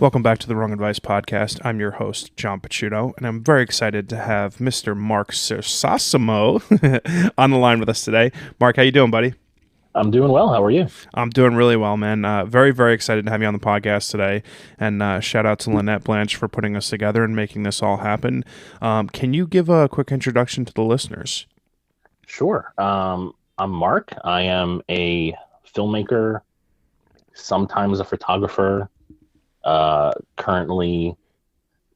Welcome back to the Wrong Advice Podcast. I'm your host, John Pacciuto, and I'm very excited to have Mr. Mark Cersosimo on the line with us today. Mark, how you doing, buddy? I'm doing well. How are you? I'm doing really well, man. Very, very excited to have you on the podcast today. And shout out to Lynette Blanche for putting us together and making this all happen. Can you give a quick introduction to the listeners? Sure. I'm Mark. I am a filmmaker, sometimes a photographer, currently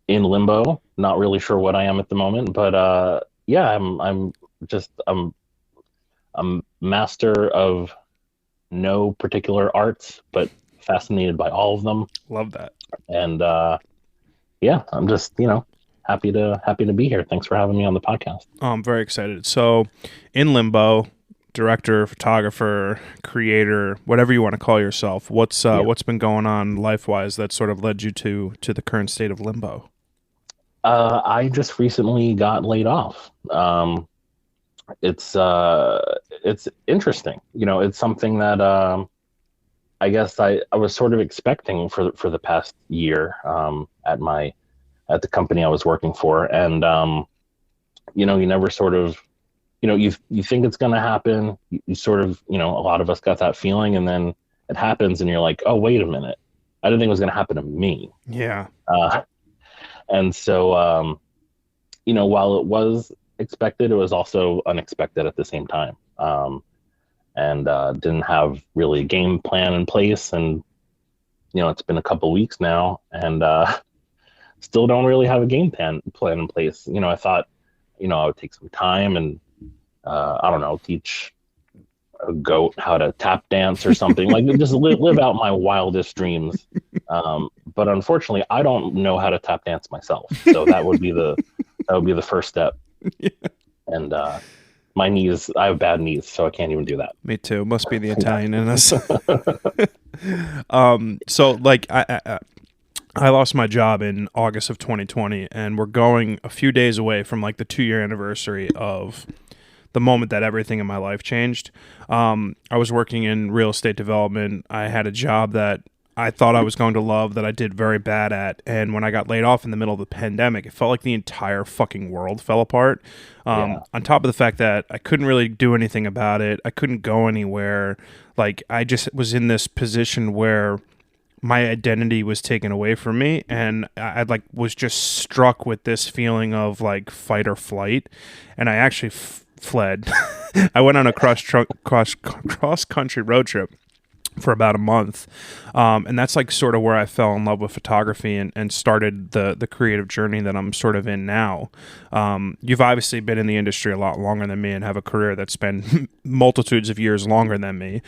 in limbo. Not really sure what I am at the moment, but yeah, I'm a master of no particular arts, but fascinated by all of them. Love that. And yeah, I'm just, happy to be here. Thanks for having me on the podcast. I'm very excited. So, in limbo, director, photographer, creator, whatever you want to call yourself, what's been going on life-wise that sort of led you to the current state of limbo? I just recently got laid off. It's interesting. It's something that I guess I was sort of expecting for the past year at the company I was working for, and you never sort of you think it's going to happen. You sort of a lot of us got that feeling, and then it happens, and you're like, oh, wait a minute, I didn't think it was going to happen to me. Yeah. And so while it was expected, it was also unexpected at the same time. And didn't have really a game plan in place, and it's been a couple weeks now, and still don't really have a game plan in place. I thought I would take some time and I don't know, teach a goat how to tap dance or something, like just live out my wildest dreams. But unfortunately, I don't know how to tap dance myself, so that would be the first step. Yeah. And my knees, I have bad knees, so I can't even do that. Me too. Must be the Italian in us. So like I lost my job in August of 2020, and we're going a few days away from like the 2-year anniversary of the moment that everything in my life changed. I was working in real estate development. I had a job that I thought I was going to love that I did very bad at. And when I got laid off in the middle of the pandemic, it felt like the entire fucking world fell apart. Yeah. On top of the fact that I couldn't really do anything about it. I couldn't go anywhere. Like I just was in this position where my identity was taken away from me, and I like was just struck with this feeling of like fight or flight. And I actually fled. I went on a cross country road trip for about a month, and that's like sort of where I fell in love with photography and started the creative journey that I'm sort of in now. You've obviously been in the industry a lot longer than me and have a career that's been multitudes of years longer than me.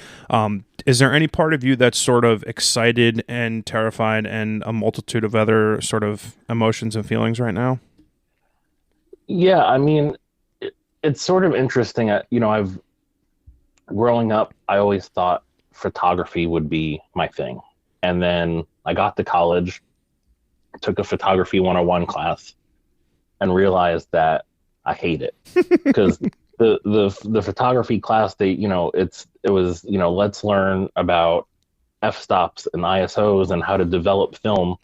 Is there any part of you that's sort of excited and terrified and a multitude of other sort of emotions and feelings right now? Yeah, I mean, it's sort of interesting. I've growing up, I always thought photography would be my thing. And then I got to college, took a photography 101 class, and realized that I hate it. Because the photography class, it was let's learn about f-stops and ISOs and how to develop film.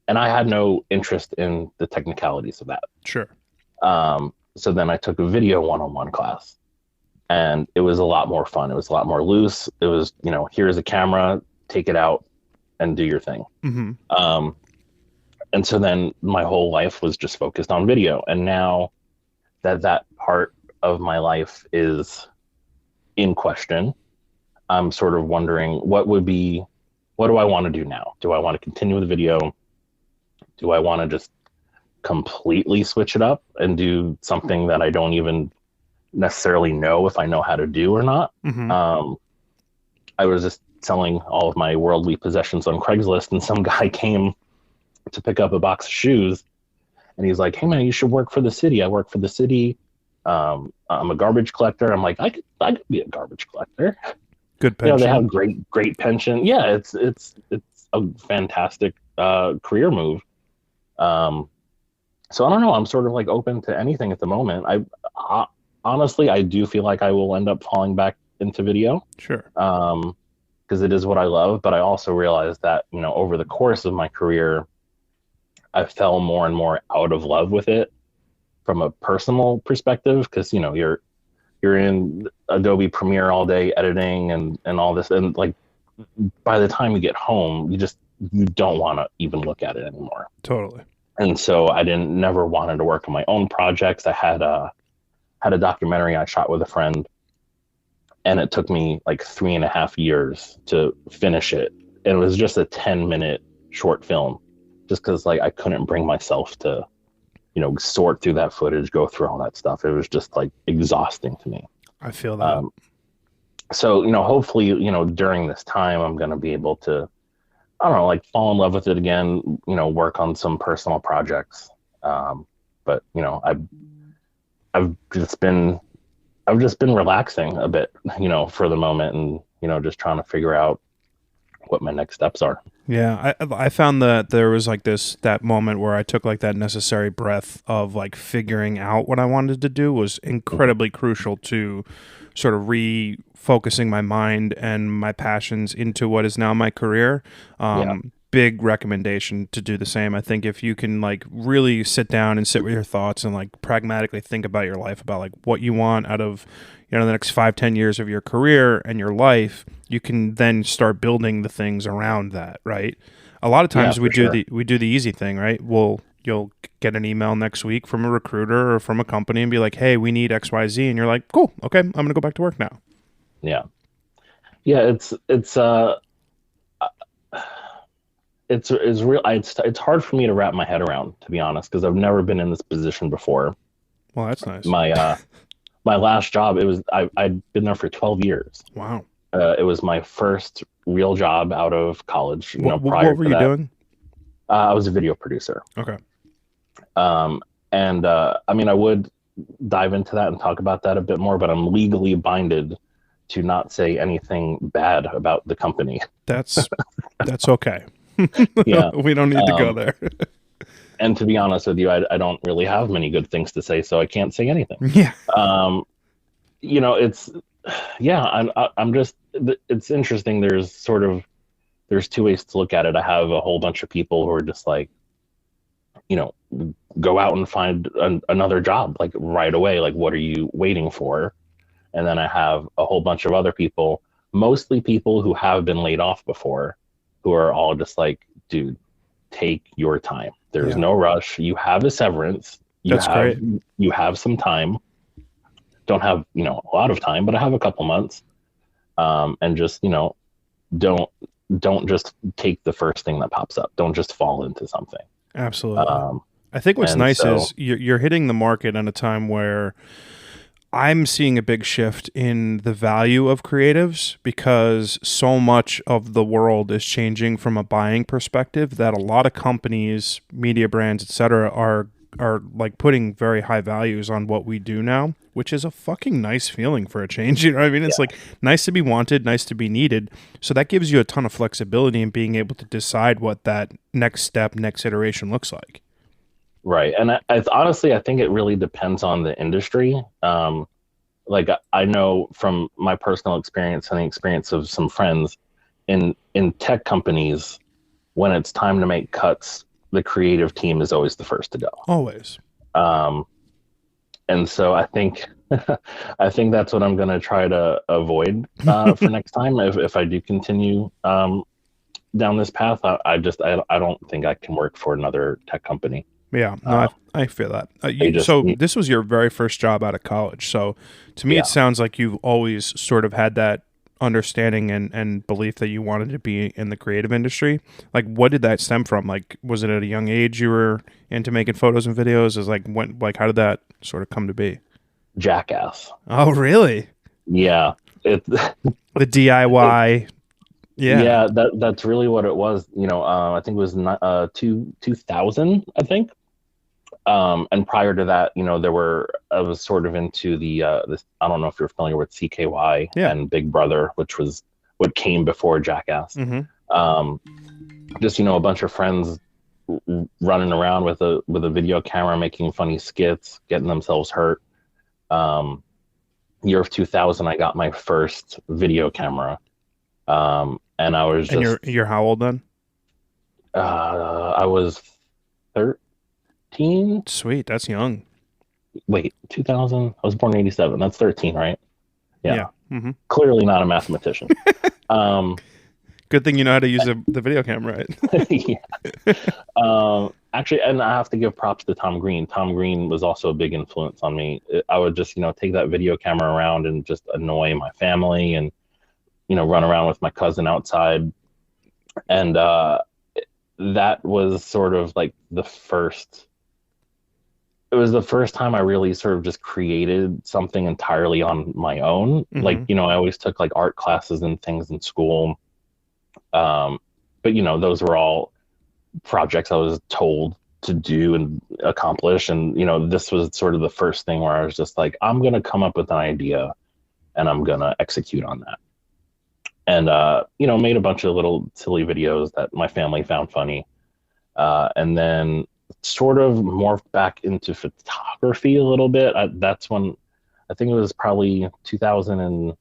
And I had no interest in the technicalities of that. Sure. So then I took a video 101 class. And it was a lot more fun. It was a lot more loose. It was, here's a camera, take it out and do your thing. Mm-hmm. And so then my whole life was just focused on video. And now that part of my life is in question, I'm sort of wondering what do I want to do now? Do I want to continue with video? Do I want to just completely switch it up and do something that I don't even necessarily know if I know how to do or not? Mm-hmm. I was just selling all of my worldly possessions on Craigslist, and some guy came to pick up a box of shoes, and he's like, "Hey man, you should work for the city. I work for the city. I'm a garbage collector." I'm like, I could be a garbage collector. Good pension. They have great pension. Yeah, it's a fantastic career move. So I don't know. I'm sort of like open to anything at the moment. I honestly, I do feel like I will end up falling back into video. Sure. Because because it is what I love. But I also realized that, over the course of my career, I fell more and more out of love with it from a personal perspective, because you're in Adobe Premiere all day editing and all this, and like by the time you get home, you don't want to even look at it anymore. Totally. And so I didn't never wanted to work on my own projects. I had a documentary I shot with a friend, and it took me like 3.5 years to finish it. And it was just a 10-minute short film, just because like I couldn't bring myself to sort through that footage, go through all that stuff. It was just like exhausting to me. I feel that. So, hopefully, during this time, I'm going to be able to, I don't know, like fall in love with it again, work on some personal projects. But, I've just been, I've just been relaxing a bit, for the moment, and, just trying to figure out what my next steps are. Yeah, I found that there was like that moment where I took like that necessary breath of like figuring out what I wanted to do was incredibly crucial to sort of refocusing my mind and my passions into what is now my career. Yeah. Big recommendation to do the same. I think if you can like really sit down and sit with your thoughts and like pragmatically think about your life, about like what you want out of the next 5-10 years of your career and your life, you can then start building the things around that, right? A lot of Yeah, times for sure. we do the easy thing, right? You'll get an email next week from a recruiter or from a company and be like, "Hey, we need XYZ." And you're like, "Cool. Okay, I'm going to go back to work now." Yeah. Yeah. It's real. It's hard for me to wrap my head around, to be honest, because I've never been in this position before. Well, that's nice. My last job, I'd been there for 12 years. Wow. It was my first real job out of college. Prior What were to you that, doing? I was a video producer. Okay. And I mean, I would dive into that and talk about that a bit more, but I'm legally binded to not say anything bad about the company. That's okay. Yeah. We don't need to go Um, there. and to be honest with you, I don't really have many good things to say, so I can't say anything. Yeah. Um, it's, yeah, I'm just, it's interesting. There's two ways to look at it. I have a whole bunch of people who are just like, you know, go out and find another job like right away. Like, what are you waiting for? And then I have a whole bunch of other people, mostly people who have been laid off before, who are all just like, dude, take your time. There's Yeah. no rush. You have a severance. That's great. You have some time. Don't have, a lot of time, but I have a couple months. And just, don't just take the first thing that pops up. Don't just fall into something. Absolutely. I think what's And nice so, is you're hitting the market at a time where I'm seeing a big shift in the value of creatives because so much of the world is changing from a buying perspective that a lot of companies, media brands, etc., are like putting very high values on what we do now, which is a fucking nice feeling for a change. You know what I mean? It's yeah, like nice to be wanted, nice to be needed. So that gives you a ton of flexibility in being able to decide what that next step, next iteration looks like. right. And honestly, I think it really depends on the industry. Like I know from my personal experience and the experience of some friends in tech companies, when it's time to make cuts, the creative team is always the first to go. Always. Um, and so I think I think that's what I'm going to try to avoid for next time if I do continue down this path. I don't think I can work for another tech company. Yeah, no, Uh, I feel that. they just So this was your very first job out of college. So to me, it Yeah. sounds like you've always sort of had that understanding and belief that you wanted to be in the creative industry. Like, what did that stem from? Like, was it at a young age you were into making photos and videos? Is like how did that sort of come to be? Jackass. Oh, really? Yeah. It The DIY. Yeah. Yeah, that's really what it was. I think it was 2000, I think. And prior to that, I was sort of into this. I don't know if you're familiar with CKY Yeah. and Big Brother, which was what came before Jackass. Mm-hmm. Um, just a bunch of friends running around with a video camera, making funny skits, getting themselves hurt. Year of 2000, I got my first video camera. And I was And just, you're how old then? I was 13. Sweet, that's young. Wait, 2000? I was born in 87. That's 13, right? Yeah. Yeah. Hmm. Clearly not a mathematician. Um, Good thing you know how to use the video camera, right? yeah. Actually, and I have to give props to Tom Green. Tom Green was also a big influence on me. I would just, take that video camera around and just annoy my family and, run around with my cousin outside. And that was sort of like it was the first time I really sort of just created something entirely on my own. Like, Hmm. I always took like art classes and things in school. Um, but, those were all projects I was told to do and accomplish. And, this was sort of the first thing where I was just like, I'm going to come up with an idea and I'm going to execute on that. And, made a bunch of little silly videos that my family found funny. And then sort of morphed back into photography a little bit. That's when I think it was probably 2000 and,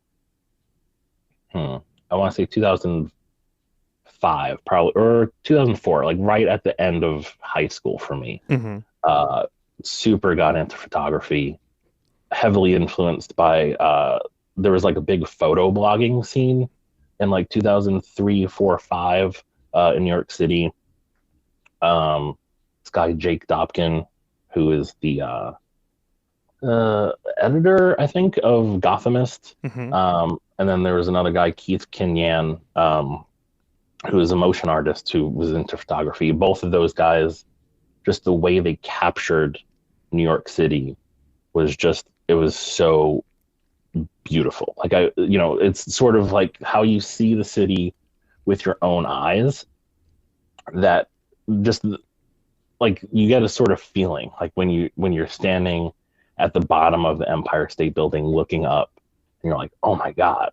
I want to say 2005, probably, or 2004, like right at the end of high school for me. Hmm. uh, Super got into photography, heavily influenced by there was like a big photo blogging scene in like 2003, 4, 5 in New York City. This guy Jake Dobkin, who is the editor, I think, of Gothamist. Hmm. And then there was another guy, Keith Kinyan, who is a motion artist who was into photography. Both of those guys, just the way they captured New York City was just, it was so beautiful. Like it's sort of like how you see the city with your own eyes, that just like you get a sort of feeling like when you're standing at the bottom of the Empire State Building looking up and you're like, "Oh my God,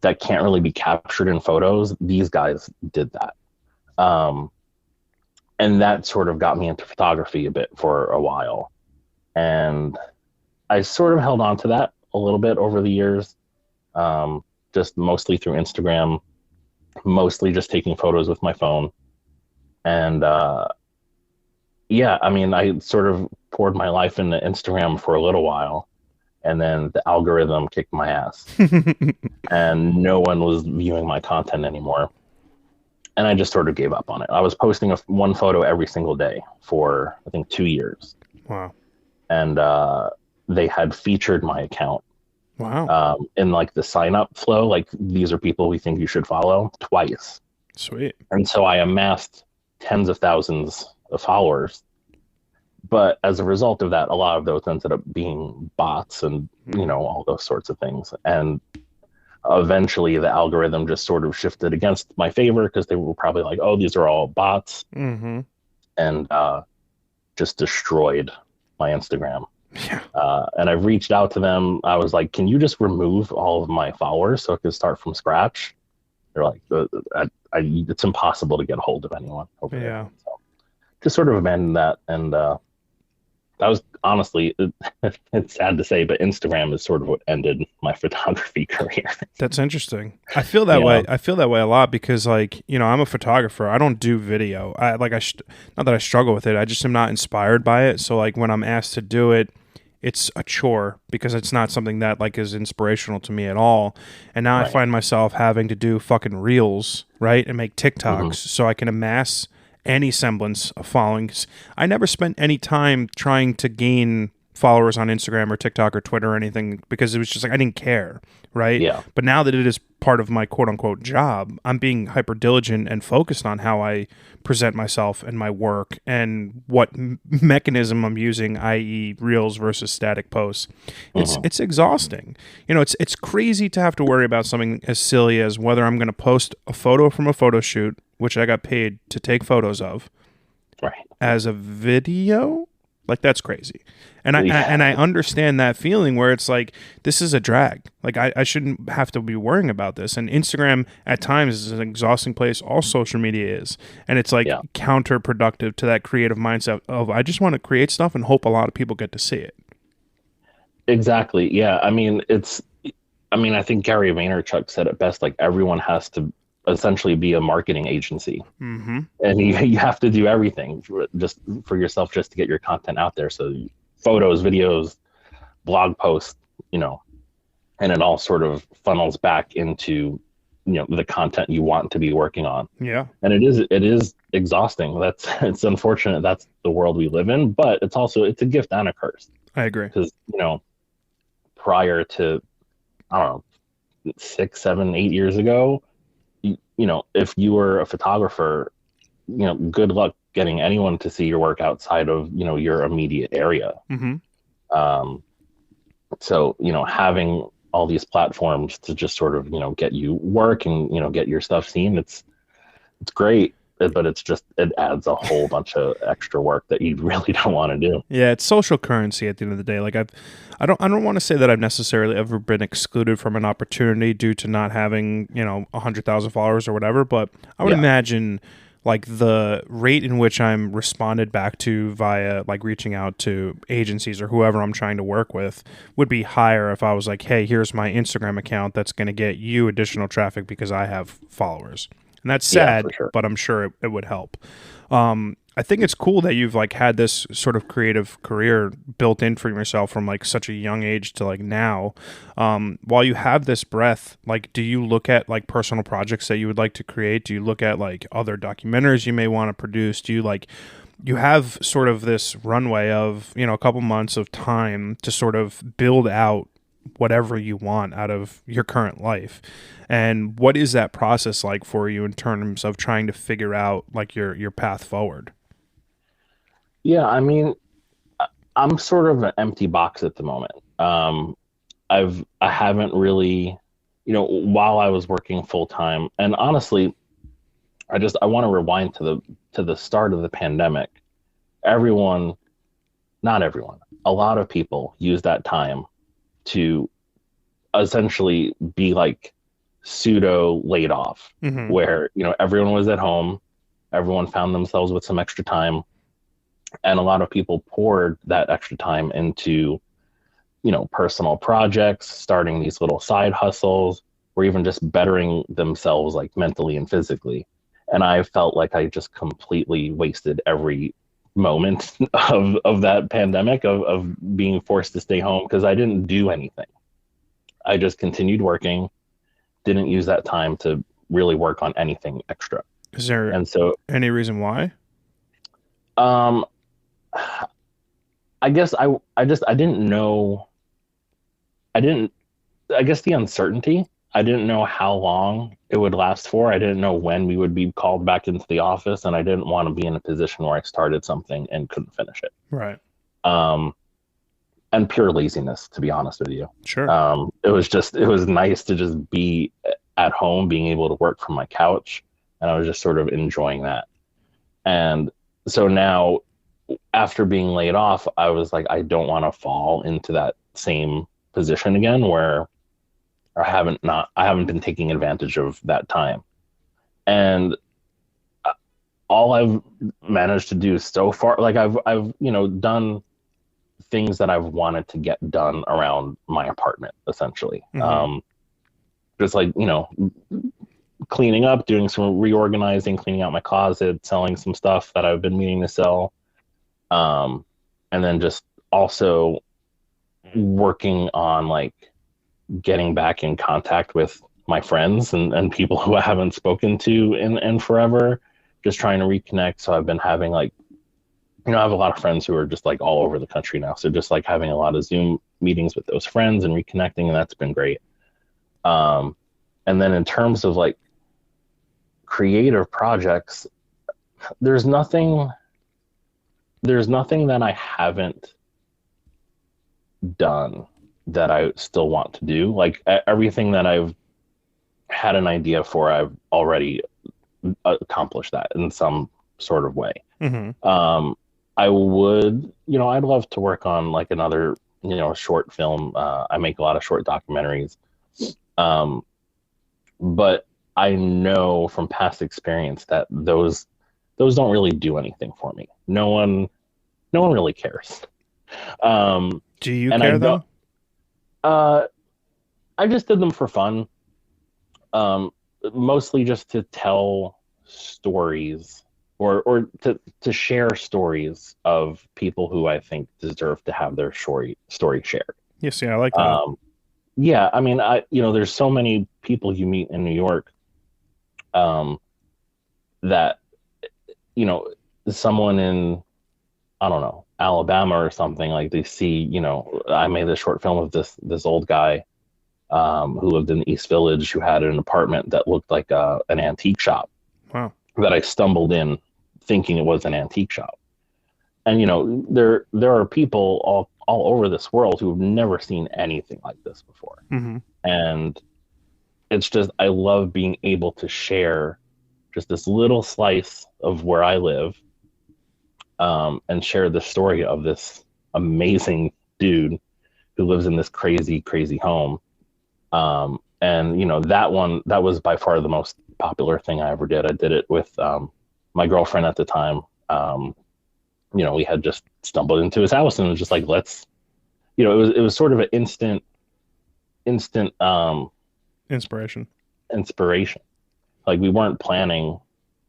that can't really be captured in photos." These guys did that. Um and that sort of got me into photography a bit for a while. And I sort of held on to that a little bit over the years, just mostly through Instagram, mostly just taking photos with my phone. And yeah, I mean, I sort of poured my life into Instagram for a little while, and then the algorithm kicked my ass, and no one was viewing my content anymore. And I just sort of gave up on it. I was posting one photo every single day for, I think, 2 years. Wow. And they had featured my account Wow. in like the sign up flow, like these are people we think you should follow, twice. Sweet. And so I amassed tens of thousands of followers. But as a result of that, a lot of those ended up being bots and, Mm. all those sorts of things. And eventually the algorithm just sort of shifted against my favor because they were probably like, oh, these are all bots, Hmm. and just destroyed my Instagram. Yeah. And I've reached out to them. I was like, can you just remove all of my followers so I can start from scratch? They're like, it's impossible to get a hold of anyone over there. Yeah. So just sort of abandoned that. And that was honestly, it's sad to say, but Instagram is sort of what ended my photography career. That's interesting. I feel that Yeah. way. I feel that way a lot because, like, I'm a photographer. I don't do video. Not that I struggle with it. I just am not inspired by it. So, like, when I'm asked to do it, it's a chore because it's not something that like is inspirational to me at all. And now I Right. find myself having to do fucking reels, right, and make TikToks Hmm. so I can amass any semblance of following. 'Cause I never spent any time trying to gain followers on Instagram or TikTok or Twitter or anything because it was just like I didn't care, right? Yeah. But now that it is part of my quote unquote job, I'm being hyper diligent and focused on how I present myself and my work and what mechanism I'm using, i.e., reels versus static posts. Hmm. It's exhausting. It's crazy to have to worry about something as silly as whether I'm going to post a photo from a photo shoot, which I got paid to take photos of, Right. as a video. Like that's crazy. And Yeah. I understand that feeling where it's like this is a drag. Like I shouldn't have to be worrying about this. And Instagram at times is an exhausting place. All social media is. And it's like Yeah. counterproductive to that creative mindset of I just want to create stuff and hope a lot of people get to see it. Exactly. Yeah. I mean, I mean, I think Gary Vaynerchuk said it best. Like everyone has to essentially be a marketing agency, Mm-hmm. and you have to do everything just for yourself, just to get your content out there. So photos, videos, blog posts, you know, and it all sort of funnels back into the content you want to be working on. Yeah, And it is exhausting. That's it's unfortunate that's the world we live in, but it's a gift and a curse I agree. because prior to, I don't know, 6, 7, 8 years ago, if you were a photographer, good luck getting anyone to see your work outside of your immediate area. Mm-hmm. um, so having all these platforms to just sort of get you work and get your stuff seen, it's great, but it adds a whole bunch of extra work that you really don't want to do. Yeah, it's social currency at the end of the day. Like I don't want to say that I've necessarily ever been excluded from an opportunity due to not having 100,000 followers or whatever, but I would Yeah, imagine like the rate in which I'm responded back to via like reaching out to agencies or whoever I'm trying to work with would be higher if I was like, hey, here's my Instagram account that's going to get you additional traffic because I have followers. And that's yeah, for sad, sure. but I'm sure it would help. I think it's cool that you've like had this sort of creative career built in for yourself from like such a young age to like now. While you have this breath, like, do you look at like personal projects that you would like to create? Do you look at like other documentaries you may want to produce? Do you like, you have sort of this runway of, a couple months of time to sort of build out whatever you want out of your current life. And what is that process like for you in terms of trying to figure out like your path forward? Yeah, I mean, I'm sort of an empty box at the moment. I haven't really, while I was working full time, and honestly, I want to rewind to the start of the pandemic. Everyone, not everyone, a lot of people use that time to essentially be like pseudo laid off, Mm-hmm. where everyone was at home, everyone found themselves with some extra time, and a lot of people poured that extra time into personal projects, starting these little side hustles, or even just bettering themselves like mentally and physically. And I felt like I just completely wasted every moment of that pandemic, of being forced to stay home, because I didn't do anything. I just continued working, didn't use that time to really work on anything extra. Is there And so, any reason why? um, I guess I didn't know. I didn't I guess the uncertainty. I didn't know how long it would last for. I didn't know when we would be called back into the office, and I didn't want to be in a position where I started something and couldn't finish it. Right. Um, and pure laziness, to be honest with you. Sure. It was nice to just be at home, being able to work from my couch, and I was just sort of enjoying that. And so now, after being laid off, I was like, I don't want to fall into that same position again, where I haven't been taking advantage of that time. And all I've managed to do so far, like I've done things that I've wanted to get done around my apartment, essentially. Mm-hmm. Just like cleaning up, doing some reorganizing, cleaning out my closet, selling some stuff that I've been meaning to sell, um, and then just also working on like getting back in contact with my friends and people who I haven't spoken to in forever, just trying to reconnect. So I've been having like, I have a lot of friends who are just like all over the country now. So just like having a lot of Zoom meetings with those friends and reconnecting, and that's been great. Um, and then in terms of like creative projects, there's nothing, there's nothing that I haven't done that I still want to do. Like everything that I've had an idea for, I've already accomplished that in some sort of way. Mm-hmm. I would, I'd love to work on like another, short film. I make a lot of short documentaries. Um, but I know from past experience that those don't really do anything for me. No one really cares. Um, Do you and I care don't. though? Uh, I just did them for fun, um, mostly just to tell stories or to share stories of people who I think deserve to have their story shared. Yes, yeah, I like that. Um, yeah, I mean, there's so many people you meet in New York, um, that you know, someone in, I don't know, Alabama or something, like they see, I made this short film of this old guy, who lived in the East Village, who had an apartment that looked like an antique shop, Wow. that I stumbled in thinking it was an antique shop. And there are people all over this world who have never seen anything like this before. Hmm. And it's just, I love being able to share just this little slice of where I live, and share the story of this amazing dude who lives in this crazy, crazy home. And that was by far the most popular thing I ever did. I did it with, my girlfriend at the time. We had just stumbled into his house and it was just like, let's, it was sort of an instant Inspiration. inspiration. Like, we weren't planning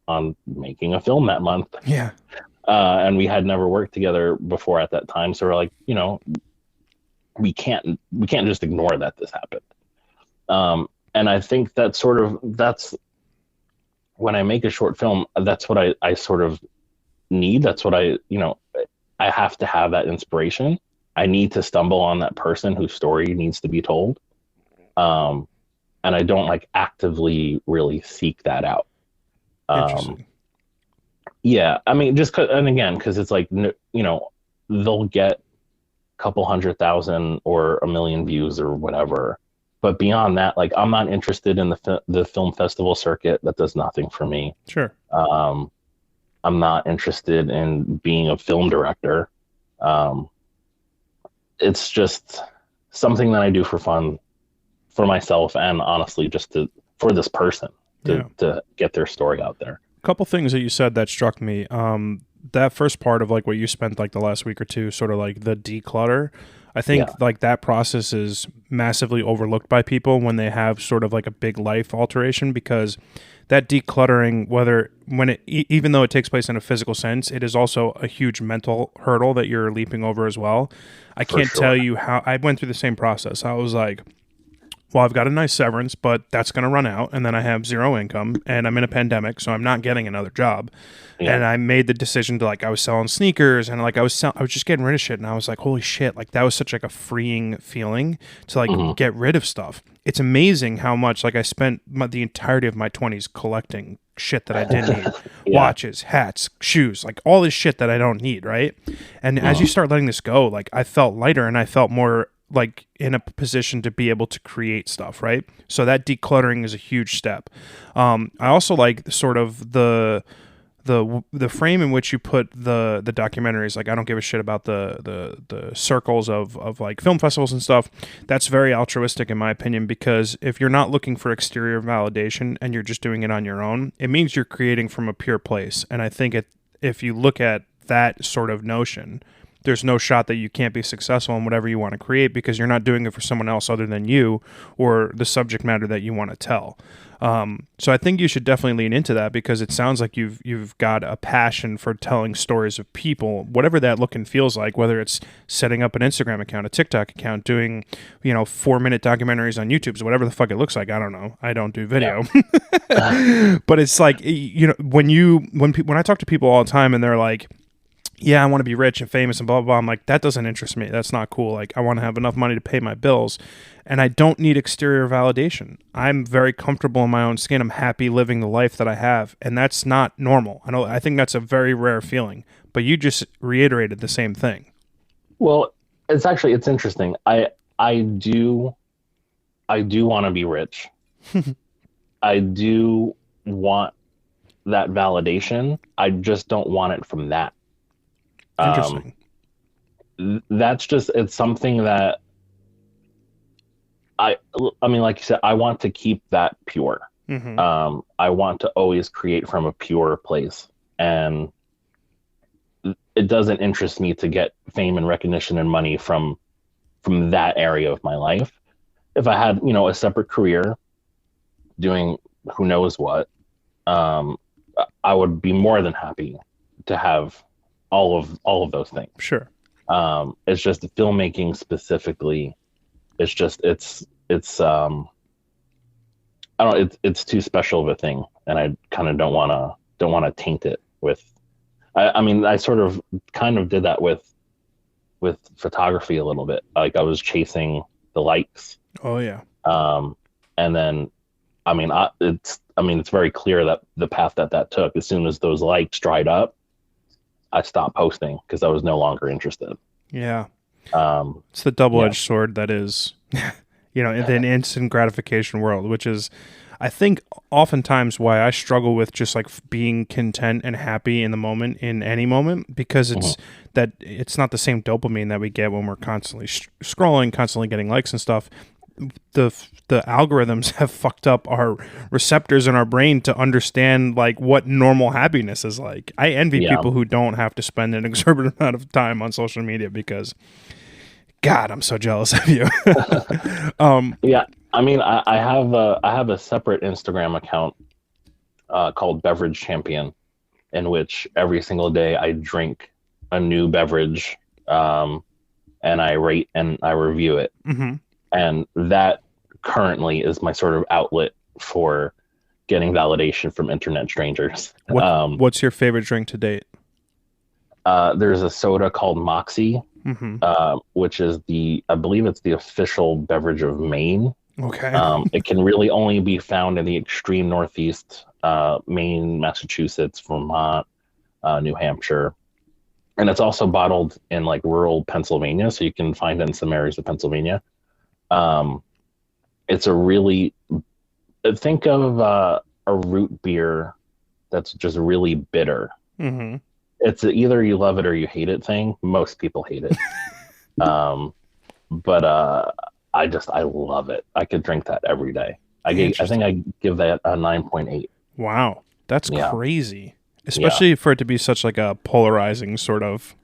on making a film that month. Yeah. And we had never worked together before at that time. So we're like, we can't just ignore that this happened. And I think that's when I make a short film, that's what I sort of need. That's what I have to have that inspiration. I need to stumble on that person whose story needs to be told. Um, and I don't like actively really seek that out. Um, Interesting. yeah, I mean, just and again, because it's like, they'll get a couple 100,000 or a million views or whatever. But beyond that, like, I'm not interested in the film festival circuit. That does nothing for me. Sure. Um, I'm not interested in being a film director. Um, it's just something that I do for fun, for myself, and honestly, just for this person to Yeah. to get their story out there. Couple things that you said that struck me. That first part of like what you spent like the last week or two, sort of like the declutter. I Yeah, think like that process is massively overlooked by people when they have sort of like a big life alteration, because that decluttering, whether when it even though it takes place in a physical sense, it is also a huge mental hurdle that you're leaping over as well. I for can't tell sure. you how I went through the same process. I was like, well, I've got a nice severance, but that's going to run out. And then I have zero income and I'm in a pandemic, so I'm not getting another job. Yeah. And I made the decision to like, I was selling sneakers and like, I was just getting rid of shit. And I was like, holy shit, like that was such like a freeing feeling to like Hmm. get rid of stuff. It's amazing how much like I spent the entirety of my 20s collecting shit that I didn't need, Yeah. watches, hats, shoes, like all this shit that I don't need. Right. And as you Hmm. start letting this go, like I felt lighter and I felt more like in a position to be able to create stuff, right? So that decluttering is a huge step. I also like sort of the frame in which you put the documentaries. Like I don't give a shit about the circles of like film festivals and stuff. That's very altruistic in my opinion, because if you're not looking for exterior validation and you're just doing it on your own, it means you're creating from a pure place. And I think if you look at that sort of notion, there's no shot that you can't be successful in whatever you want to create, because you're not doing it for someone else other than you or the subject matter that you want to tell. So I think you should definitely lean into that, because it sounds like you've got a passion for telling stories of people, whatever that look and feels like. Whether it's setting up an Instagram account, a TikTok account, doing 4-minute documentaries on YouTube, so whatever the fuck it looks like. I don't know. I don't do Yeah. video, but it's like when I talk to people all the time and they're like, yeah, I want to be rich and famous and blah, blah, blah. I'm like, that doesn't interest me. That's not cool. Like, I want to have enough money to pay my bills, and I don't need exterior validation. I'm very comfortable in my own skin. I'm happy living the life that I have, and that's not normal. I think that's a very rare feeling, but you just reiterated the same thing. Well, it's interesting. I do want to be rich. I do want that validation. I just don't want it from that. Um, Interesting. that's just, it's something that I I mean, like you said, I want to keep that pure. Mm-hmm. I want to always create from a pure place, and it doesn't interest me to get fame and recognition and money from that area of my life. if I had, a separate career doing who knows what, um, I would be more than happy to have all of those things. Sure. It's just the filmmaking specifically. It's just it's I don't it's too special of a thing, and I kind of don't want to taint it with. I mean, I sort of kind of did that with photography a little bit. Like I was chasing the likes, Oh yeah. um, and then it's very clear that the path that took. As soon as those likes dried up, I stopped posting because I was no longer interested. Yeah. Um, It's the yeah. double-edged sword that is, in the instant gratification world, which is, I think, oftentimes why I struggle with just like being content and happy in the moment, in any moment, because Mhm. it's not the same dopamine that we get when we're constantly scrolling, constantly getting likes and stuff. The algorithms have fucked up our receptors in our brain to understand like what normal happiness is like. I envy Yeah. people who don't have to spend an exorbitant amount of time on social media because God, I'm so jealous of you. um, Yeah. I mean, I have a separate Instagram account called Beverage Champion, in which every single day I drink a new beverage, um, and I rate and I review it. mhm. And that currently is my sort of outlet for getting validation from internet strangers. What's your favorite drink to date? There's a soda called Moxie, Hmm. which is I believe it's the official beverage of Maine. Okay. It can really only be found in the extreme Northeast, Maine, Massachusetts, Vermont, New Hampshire. And it's also bottled in like rural Pennsylvania, so you can find it in some areas of Pennsylvania. Um, it's a really think of a root beer that's just really bitter. Hmm. It's either you love it or you hate it thing. Most people hate it, um, but I love it. I could drink that every day. I think Interesting. I give that a 9.8. Wow, that's Yeah, crazy. yeah, Especially for it to be such like a polarizing sort of.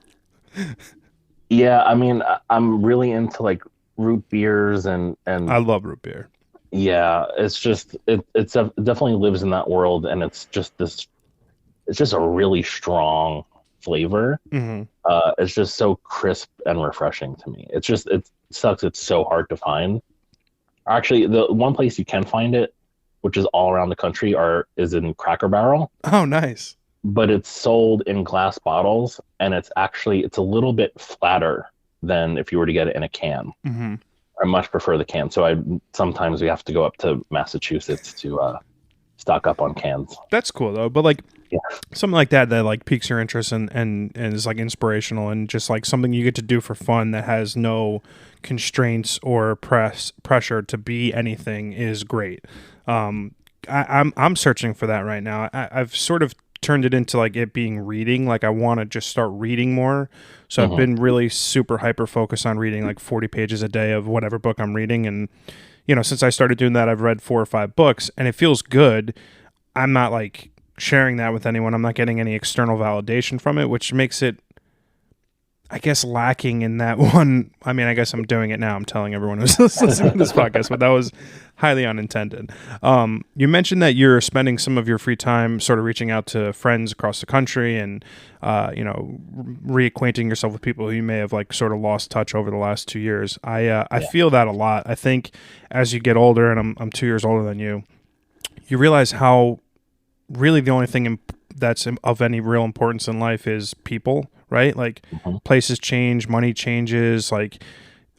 yeah. I mean, I'm really into like root beers I and love root beer. yeah. It's just it definitely lives in that world, and it's just a really strong flavor. Hmm. It's just so crisp and refreshing to me. It sucks. It's so hard to find. Actually, the one place you can find it, which is all around the country, is in Cracker Barrel, Oh, nice. but it's sold in glass bottles, and it's a little bit flatter than if you were to get it in a can. Hmm. I much prefer the can, so I sometimes we have to go up to Massachusetts to stock up on cans. That's cool though. But like Yeah, something like that like piques your interest and is like inspirational and just like something you get to do for fun that has no constraints or pressure to be anything is great. um I'm searching for that right now. I've sort of turned it into like it being reading. Like I want to just start reading more, so I've hmm, been really super hyper focused on reading like 40 pages a day of whatever book I'm reading. And since I started doing that, I've read 4 or 5 books and it feels good. I'm not like sharing that with anyone. I'm not getting any external validation from it, which makes it, I guess, lacking in that one. I mean, I guess I'm doing it now. I'm telling everyone who's listening to this podcast, but that was highly unintended. You mentioned that you're spending some of your free time sort of reaching out to friends across the country and, reacquainting yourself with people who you may have like sort of lost touch over the last 2 years. I yeah, feel that a lot. I think as you get older, and I'm 2 years older than you realize how really the only thing that's of any real importance in life is people, right? Like hmm, places change, money changes, like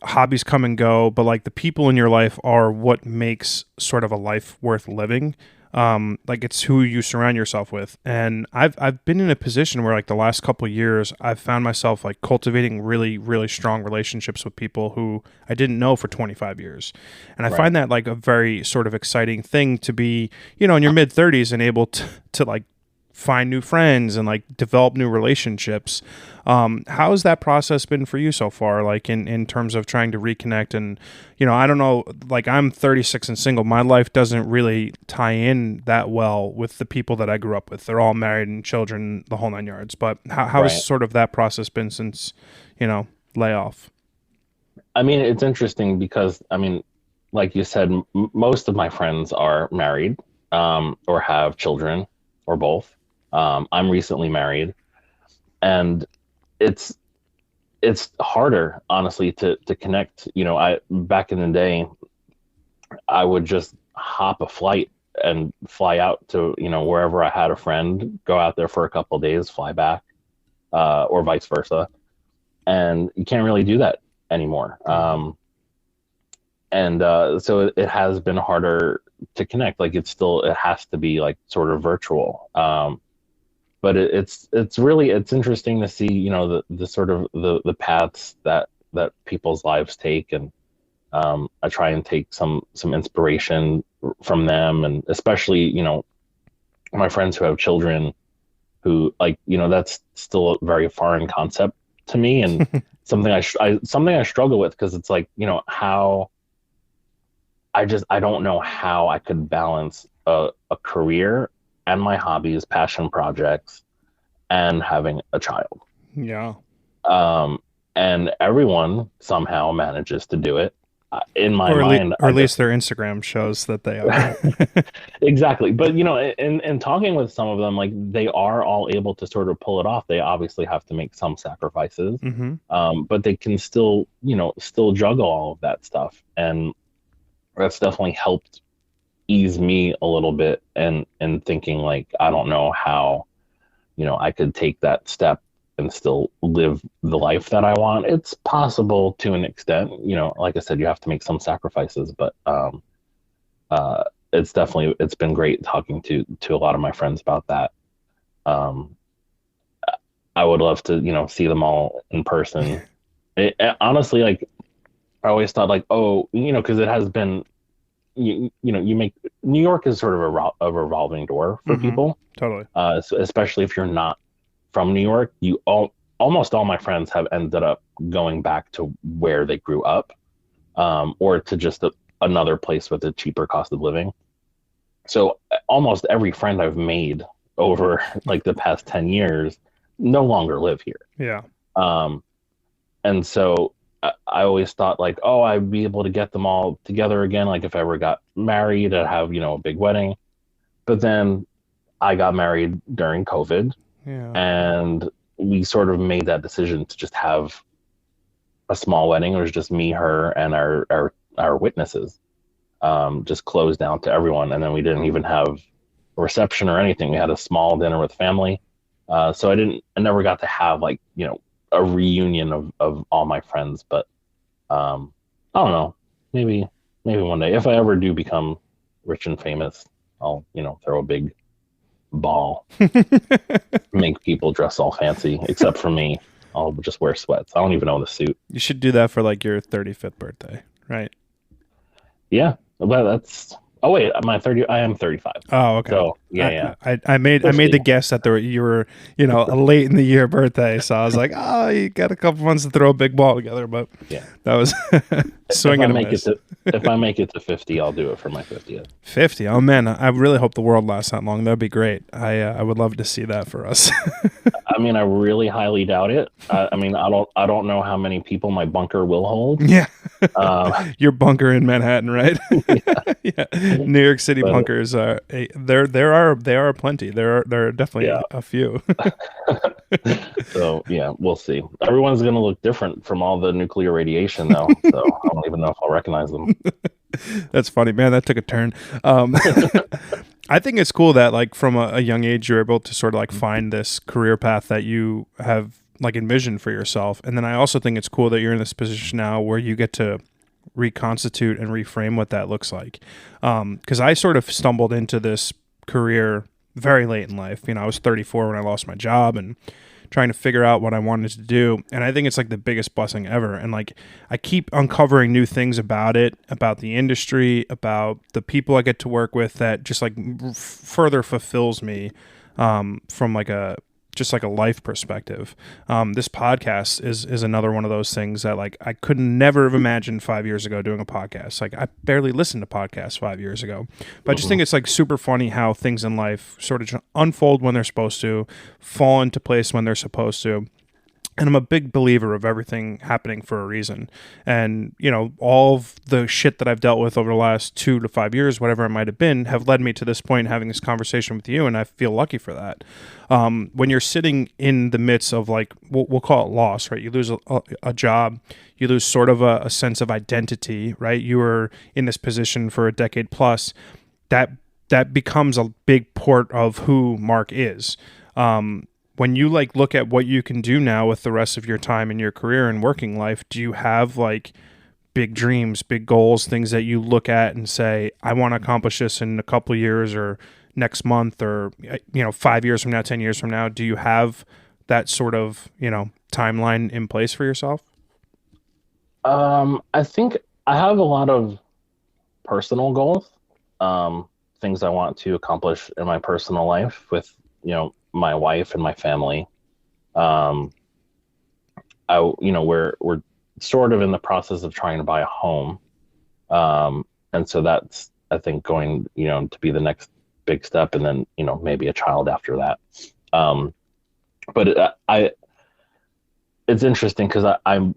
hobbies come and go, but like the people in your life are what makes sort of a life worth living. Like it's who you surround yourself with. And I've been in a position where like the last couple of years I've found myself like cultivating really really strong relationships with people who I didn't know for 25 years. And I right, find that like a very sort of exciting thing to be, in your mid 30s and able to like find new friends and like develop new relationships. How's that process been for you so far? Like in terms of trying to reconnect and, I don't know, like I'm 36 and single. My life doesn't really tie in that well with the people that I grew up with. They're all married and children, the whole nine yards. But how's right. sort of that process been since, layoff? I mean, it's interesting because I mean, like you said, most of my friends are married, or have children, or both. I'm recently married, and it's it's harder, honestly, to connect. I back in the day, I would just hop a flight and fly out to wherever I had a friend, go out there for a couple of days, fly back, or vice versa. And you can't really do that anymore. Mm-hmm. And so it has been harder to connect. Like it has to be like sort of virtual. But it's interesting to see the sort of the paths that people's lives take, and I try and take some inspiration from them, and especially my friends who have children, who, like, that's still a very foreign concept to me, and something I struggle with, because it's like, how I don't know how I could balance a career and my hobbies, passion projects, and having a child. Yeah. Um, and everyone somehow manages to do it. In my mind, Or I at least just their Instagram shows that they are. exactly. But in talking with some of them, like, they are all able to sort of pull it off. They obviously have to make some sacrifices, Mm-hmm. but they can still juggle all of that stuff, and that's definitely helped ease me a little bit, and thinking, like, I don't know how I could take that step and still live the life that I want. It's possible to an extent. Like I said, you have to make some sacrifices, but uh, it's been great talking to a lot of my friends about that. Um, I would love to see them all in person. Honestly, like, I always thought, like, oh, because it has been, you make New York is sort of a revolving door for Mm-hmm. people, Totally. so especially if you're not from New York. Almost all my friends have ended up going back to where they grew up, or to just another place with a cheaper cost of living. So almost every friend I've made over like the past 10 years no longer live here. Yeah. Um, and so I always thought, like, oh, I'd be able to get them all together again. Like, if I ever got married, I'd have, a big wedding. But then I got married during COVID, Yeah. and we sort of made that decision to just have a small wedding. It was just me, her, and our witnesses, just closed down to everyone. And then we didn't even have a reception or anything. We had a small dinner with family. So I never got to have, like, a reunion of all my friends. But I don't know, maybe one day, if I ever do become rich and famous, I'll, throw a big ball, make people dress all fancy, except for me. I'll just wear sweats. I don't even own the suit. You should do that for like your 35th birthday, right? Yeah, but that's. Oh wait, my 30. I am 35. Oh, okay. So yeah, yeah. I made 50. the guess that you were a late in the year birthday, so I was like, oh, you got a couple months to throw a big ball together, but Yeah. that was swing and a miss. If I make it to 50, I'll do it for my 50th. 50. Oh man, I really hope the world lasts that long. That'd be great. I would love to see that for us. I mean, I really highly doubt it. I mean, I don't know how many people my bunker will hold. Yeah. Um, Your bunker in Manhattan, right? Yeah. New York City but bunkers are there are plenty. There are definitely yeah. a few. So yeah, we'll see. Everyone's gonna look different from all the nuclear radiation, though. So I don't even know if I'll recognize them. That's funny, man. That took a turn. Um, I think it's cool that, like, from a young age you're able to sort of like find this career path that you have like envisioned for yourself, and then I also think it's cool that you're in this position now where you get to reconstitute and reframe what that looks like. Because I sort of stumbled into this career very late in life. I was 34 when I lost my job and trying to figure out what I wanted to do. And I think it's like the biggest blessing ever. And like, I keep uncovering new things about it, about the industry, about the people I get to work with, that just like further fulfills me, from like a just like a life perspective. This podcast is another one of those things that, like, I could never have imagined 5 years ago doing a podcast. Like, I barely listened to podcasts 5 years ago, but I just think it's like super funny how things in life sort of unfold when they're supposed to, fall into place when they're supposed to. And I'm a big believer of everything happening for a reason. And, you know, all of the shit that I've dealt with over the last 2 to 5 years, whatever it might have been, have led me to this point having this conversation with you. And I feel lucky for that. When you're sitting in the midst of, like, we'll call it loss, right? You lose a job, you lose sort of a sense of identity, right? You were in this position for a decade plus. That becomes a big part of who Mark is. When you like look at what you can do now with the rest of your time in your career and working life, do you have like big dreams, big goals, things that you look at and say, I want to accomplish this in a couple of years or next month or, 5 years from now, 10 years from now? Do you have that sort of, timeline in place for yourself? I think I have a lot of personal goals, things I want to accomplish in my personal life with, my wife and my family. Um, we're sort of in the process of trying to buy a home. And so that's, I think, going, to be the next big step, and then, maybe a child after that. But it's interesting because I'm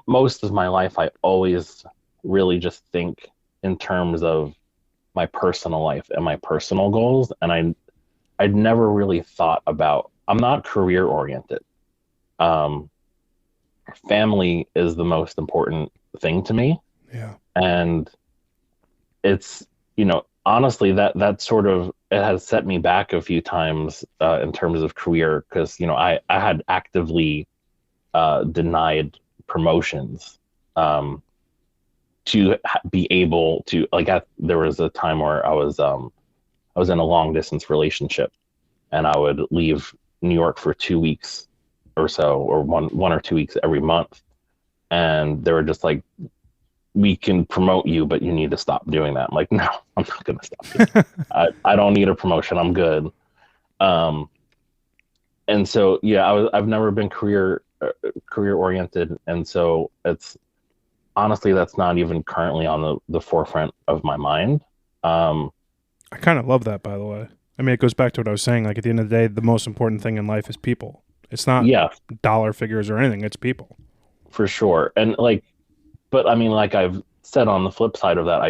most of my life, I always really just think in terms of my personal life and my personal goals. And I'd never really thought about, I'm not career oriented. Um, Family is the most important thing to me. Yeah. And it's, honestly, that sort of, it has set me back a few times in terms of career. Cause I had actively denied promotions to be able to, like, there was a time where I was in a long distance relationship, and I would leave New York for 2 weeks or so, or one or 2 weeks every month. And they were just like, we can promote you, but you need to stop doing that. I'm like, no, I'm not going to stop doing that. I don't need a promotion. I'm good. And so, yeah, I've never been career oriented. And so it's honestly, that's not even currently on the forefront of my mind. I kind of love that, by the way. I mean, it goes back to what I was saying. Like, at the end of the day, the most important thing in life is people. It's not Yeah, dollar figures or anything. It's people. for sure. And like, but I mean, like I've said, on the flip side of that,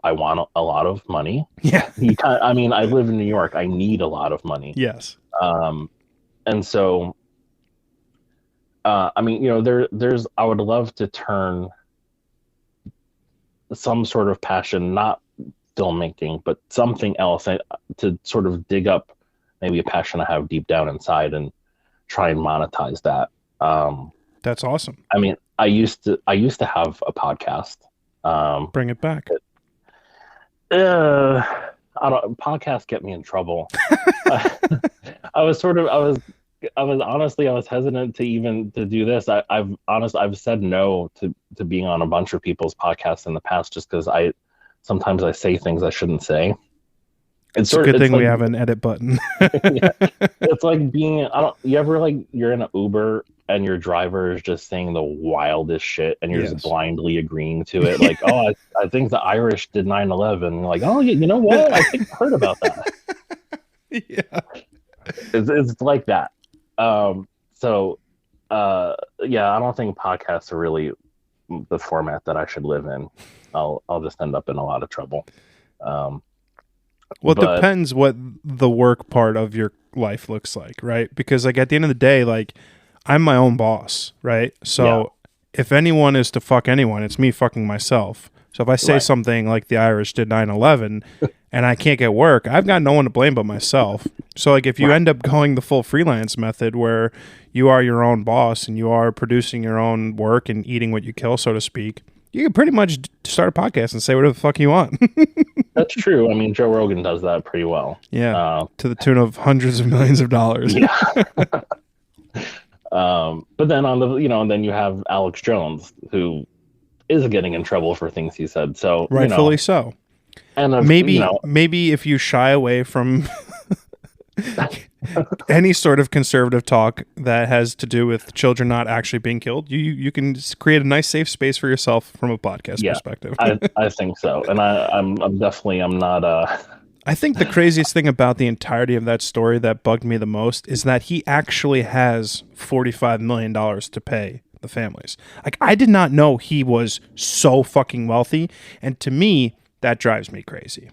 I want a lot of money. Yeah. I mean, I live in New York. I need a lot of money. Yes. And so, I mean, there's, I would love to turn some sort of passion, not filmmaking, but something else, to sort of dig up maybe a passion I have deep down inside and try and monetize that. That's awesome. I mean, I used to have a podcast. Bring it back. I don't, podcasts get me in trouble. I was honestly, I was hesitant to do this. I've said no to being on a bunch of people's podcasts in the past, just because sometimes I say things I shouldn't say. It's a good thing we have an edit button. Yeah, it's like you ever, like, you're in an Uber and your driver is just saying the wildest shit, and you're Yes. just blindly agreeing to it. Like, oh, I think the Irish did 9/11. Like, oh, you know what? I think I heard about that. Yeah. It's like that. Yeah, I don't think podcasts are really the format that I should live in. I'll just end up in a lot of trouble. Well, it depends what the work part of your life looks like, right? Because, like, at the end of the day, like, I'm my own boss, right? So if anyone is to fuck anyone, it's me fucking myself. So if I say something like the Irish did 9/11 and I can't get work, I've got no one to blame but myself. So, like, if you end up going the full freelance method where you are your own boss and you are producing your own work and eating what you kill, so to speak, you can pretty much start a podcast and say whatever the fuck you want. That's true. I mean, Joe Rogan does that pretty well. Yeah, to the tune of hundreds of millions of dollars. Yeah. But then and then you have Alex Jones, who is getting in trouble for things he said. So rightfully so. And maybe if you shy away from any sort of conservative talk that has to do with children not actually being killed, you can create a nice safe space for yourself from a podcast perspective. I think so. And I'm definitely, I'm not I think the craziest thing about the entirety of that story that bugged me the most is that he actually has $45 million to pay the families. Like, I did not know he was so fucking wealthy. And to me, that drives me crazy.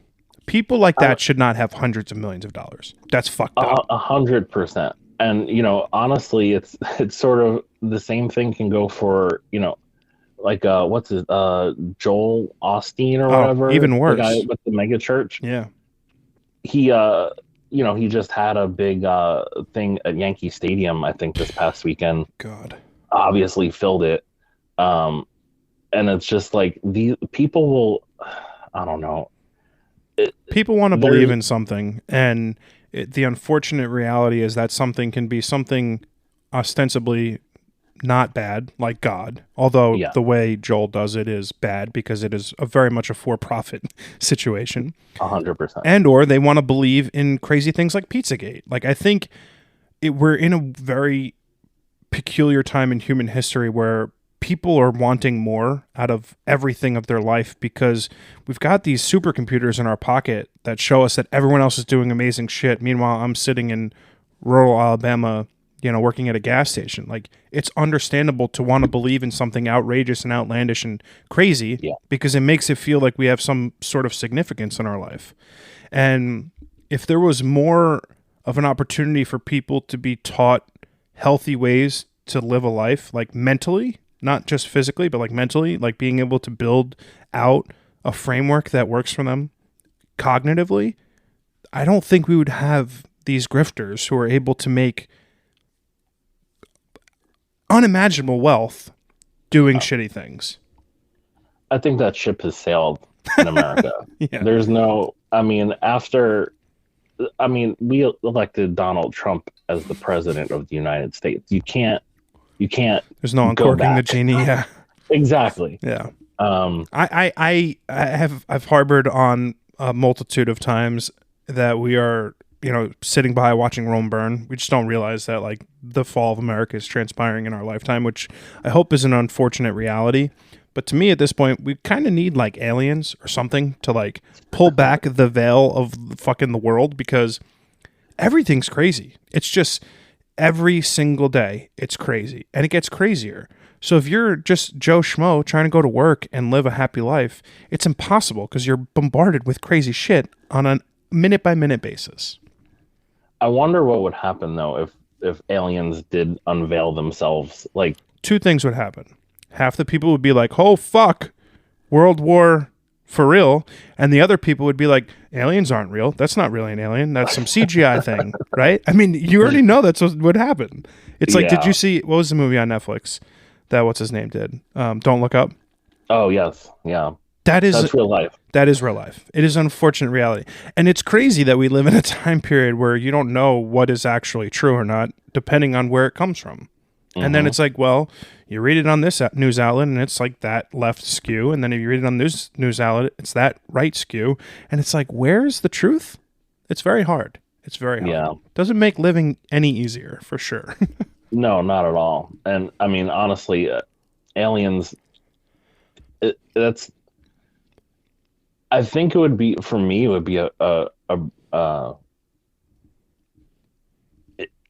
People like Uh, that should not have hundreds of millions of dollars. That's fucked up. 100%. And honestly, it's sort of the same thing can go for like what's his Joel Osteen or Oh, whatever, even the guy worse. with the mega church. Yeah. He he just had a big thing at Yankee Stadium, I think, this past weekend. God. Obviously filled it. Um, and it's just like these people will, I don't know. People want to believe There's in something, and the unfortunate reality is that something can be something ostensibly not bad, like God. Although Yeah, the way Joel does it is bad because it is very much a for-profit situation. 100%. And or they want to believe in crazy things like Pizzagate. Like, I think we're in a very peculiar time in human history where people are wanting more out of everything of their life because we've got these supercomputers in our pocket that show us that everyone else is doing amazing shit. Meanwhile, I'm sitting in rural Alabama, working at a gas station. Like, it's understandable to want to believe in something outrageous and outlandish and crazy Yeah, because it makes it feel like we have some sort of significance in our life. And if there was more of an opportunity for people to be taught healthy ways to live a life, like mentally, not just physically, but like mentally, like being able to build out a framework that works for them cognitively, I don't think we would have these grifters who are able to make unimaginable wealth doing shitty things. I think that ship has sailed in America. Yeah. There's no, I mean, we elected Donald Trump as the president of the United States. You can't There's no go uncorking the back. genie. Yeah. Exactly. Yeah. Um, I've harbored on a multitude of times that we are, sitting by watching Rome burn. We just don't realize that like the fall of America is transpiring in our lifetime, which I hope is an unfortunate reality. But to me at this point, we kind of need like aliens or something to like pull back the veil of fucking the world because everything's crazy. It's just every single day it's crazy and it gets crazier. So if you're just Joe Schmo trying to go to work and live a happy life, it's impossible because you're bombarded with crazy shit on a minute by minute basis. I wonder what would happen though if aliens did unveil themselves. Like, Two things would happen. Half the people would be like, "Oh fuck, World War for real," and the other people would be like, "Aliens aren't real. That's not really an alien. That's some CGI thing, right?" I mean, you already know that's what would happen. It's like, did yeah. you see what was the movie on Netflix that what's his name did? Don't Look Up. Oh yes, yeah. That is That's real life. that is real life. It is unfortunate reality, and it's crazy that we live in a time period where you don't know what is actually true or not, depending on where it comes from. And then Hmm. it's like, well, you read it on this news outlet, and it's like that left skew. And then if you read it on this news outlet, it's that right skew. And it's like, where's the truth? It's very hard. It's very hard. Yeah. Doesn't make living any easier, for sure. No, not at all. And I mean, honestly, aliens. That's. I think it would be for me. It would be a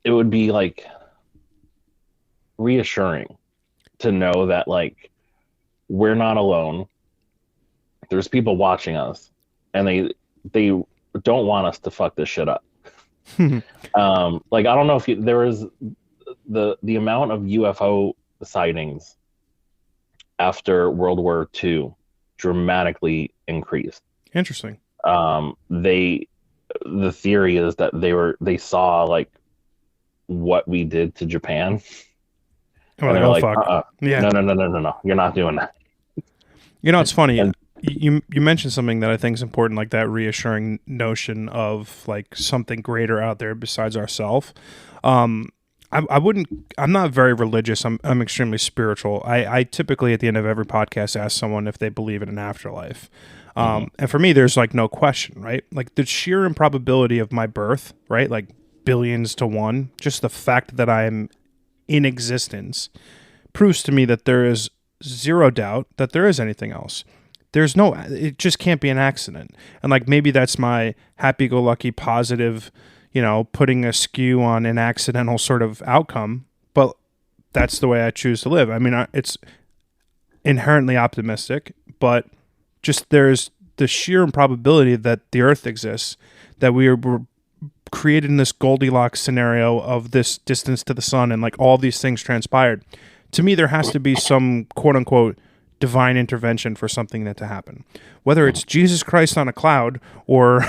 it would be like reassuring to know that like we're not alone. There's people watching us, and they don't want us to fuck this shit up. Like I don't know if there was the amount of UFO sightings after World War II dramatically increased. Interesting. They the theory is that they saw like what we did to Japan, I'm and like, they're oh like, fuck. Yeah. no, no, no, no, no, no, you're not doing that. It's funny. And You mentioned something that I think is important, like that reassuring notion of like something greater out there besides ourselves. Um, I wouldn't. I'm not very religious. I'm extremely spiritual. I typically at the end of every podcast ask someone if they believe in an afterlife. mhm, And for me, there's like no question, right? Like the sheer improbability of my birth, right? Like billions to one. Just the fact that I am in existence proves to me that there is zero doubt that there is anything else. there's no, it just can't be an accident. And like maybe that's my happy-go-lucky positive, putting a skew on an accidental sort of outcome, but that's the way I choose to live. I mean, it's inherently optimistic, but just there's the sheer improbability that the Earth exists, that we're created in this Goldilocks scenario of this distance to the sun, and like all these things transpired. To me, there has to be some quote unquote divine intervention for something that to happen. Whether it's Jesus Christ on a cloud or,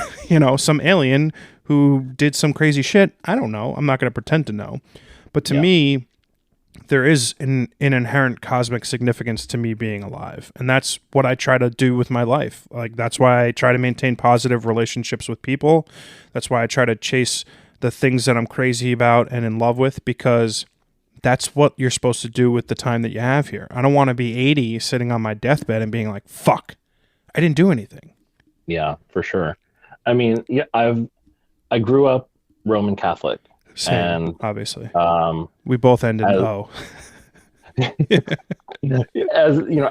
some alien who did some crazy shit, I don't know. I'm not going to pretend to know. But to Yeah. me, there is an inherent cosmic significance to me being alive. And that's what I try to do with my life. Like, that's why I try to maintain positive relationships with people. That's why I try to chase the things that I'm crazy about and in love with, because that's what you're supposed to do with the time that you have here. I don't want to be 80 sitting on my deathbed and being like, fuck, I didn't do anything. Yeah, for sure. I mean, yeah, I grew up Roman Catholic, Same, and obviously. um, We both end in as O.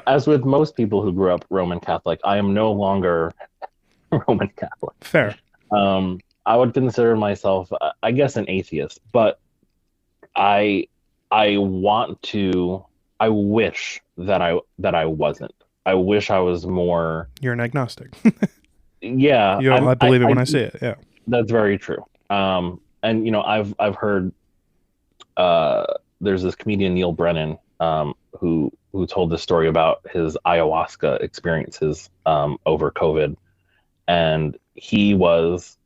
as with most people who grew up Roman Catholic, I am no longer Roman Catholic. Fair. I would consider myself, I guess, an atheist, but I I want to. I wish that I wasn't. I wish I was more. You're an agnostic. Yeah, I believe it when I see it. Yeah. that's very true. And I've heard uh, there's this comedian Neil Brennan who told this story about his ayahuasca experiences over COVID, and he was,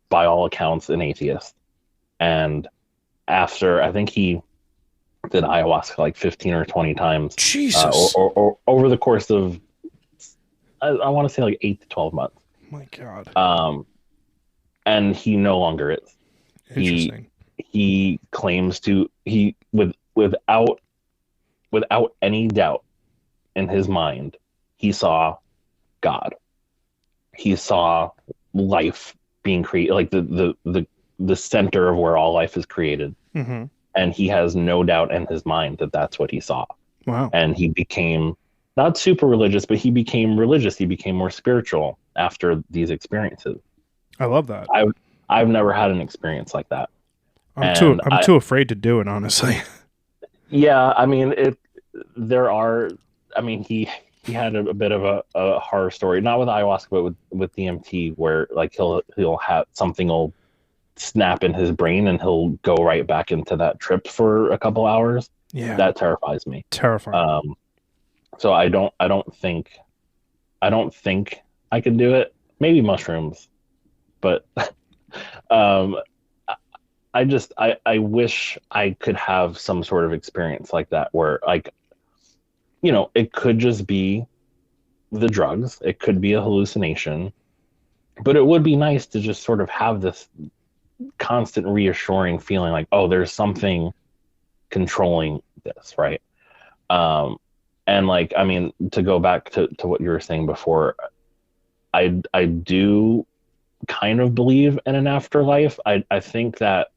by all accounts, an atheist. And after, I think he did ayahuasca like 15 or 20 times, Jesus. or over the course of, I want to say like 8 to 12 months. My God. And he no longer is. He Interesting. he claims to without any doubt in his mind, he saw God. He saw life being created, like the center of where all life is created. Mm-hmm. And he has no doubt in his mind that that's what he saw. Wow. And he became not super religious, but he became religious. He became more spiritual after these experiences. I love that. I've never had an experience like that. I'm too afraid to do it, honestly. Yeah, I mean he had a bit of a horror story, not with ayahuasca, but with DMT, where like he'll have something will snap in his brain and he'll go right back into that trip for a couple hours. Yeah. That terrifies me. Terrifying. So I don't think I could do it. Maybe mushrooms, but um, I wish I could have some sort of experience like that where, like, it could just be the drugs, it could be a hallucination, but it would be nice to just sort of have this constant reassuring feeling like, oh, there's something controlling this, right? And like, I mean, to go back to what you were saying before, I do kind of believe in an afterlife. I think that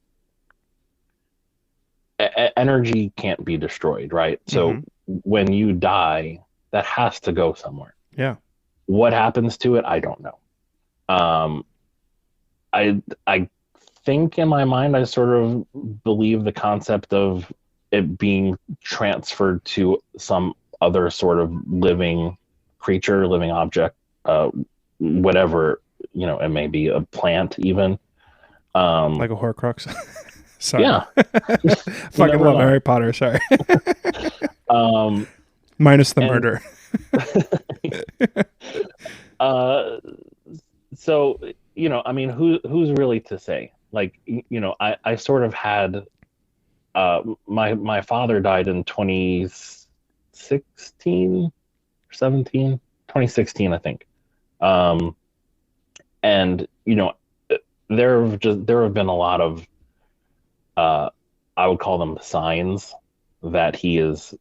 energy can't be destroyed, right? So when you die, that has to go somewhere. Yeah. What happens to it, I don't know. I think in my mind, I sort of believe the concept of it being transferred to some other sort of living creature, living object, whatever, it may be a plant even. Like a Horcrux. Sorry. Yeah. Fucking love Harry Potter. Sorry. Minus the murder. So, I mean, who's really to say? Like, I sort of had, my father died in 2016 or 17, 2016, I think. And, there have been a lot of, I would call them signs that he is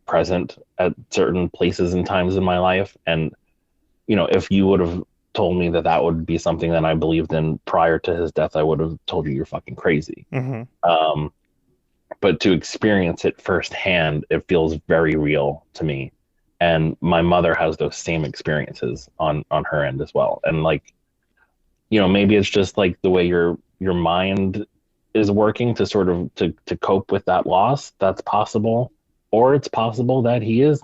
present at certain places and times in my life. And, if you would have told me that would be something that I believed in prior to his death, I would have told you you're fucking crazy. But to experience it firsthand, it feels very real to me. and my mother has those same experiences on her end as well. And like, maybe it's just like the way your mind is working to sort of to cope with that loss. That's possible. Or it's possible that he is,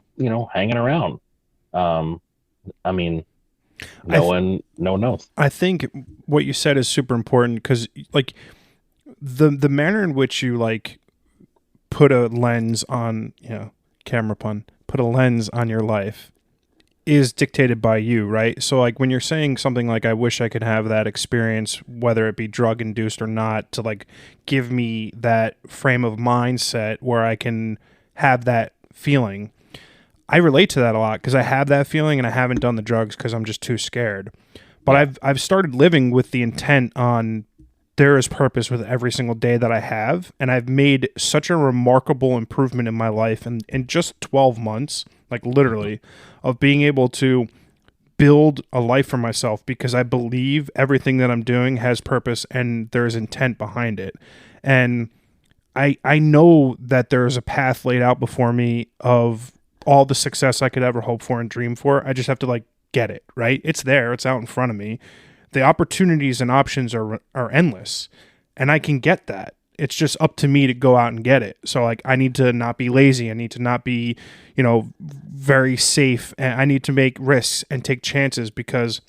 hanging around. um I mean, I no one knows. I think what you said is super important because like the manner in which you like put a lens on, camera pun, put a lens on your life is dictated by you, right? So like when you're saying something like I wish I could have that experience, whether it be drug induced or not, to like give me that frame of mindset where I can have that feeling. I relate to that a lot because I have that feeling and I haven't done the drugs because I'm just too scared. But Yeah. I've started living with the intent on there is purpose with every single day that I have, and I've made such a remarkable improvement in my life in just 12 months, like literally, of being able to build a life for myself because I believe everything that I'm doing has purpose and there's intent behind it. And I know that there's a path laid out before me of all the success I could ever hope for and dream for. I just have to like get it, right? It's there, it's out in front of me. The opportunities and options are endless, and I can get that. It's just up to me to go out and get it. So like I need to not be lazy. I need to not be, very safe, and I need to make risks and take chances because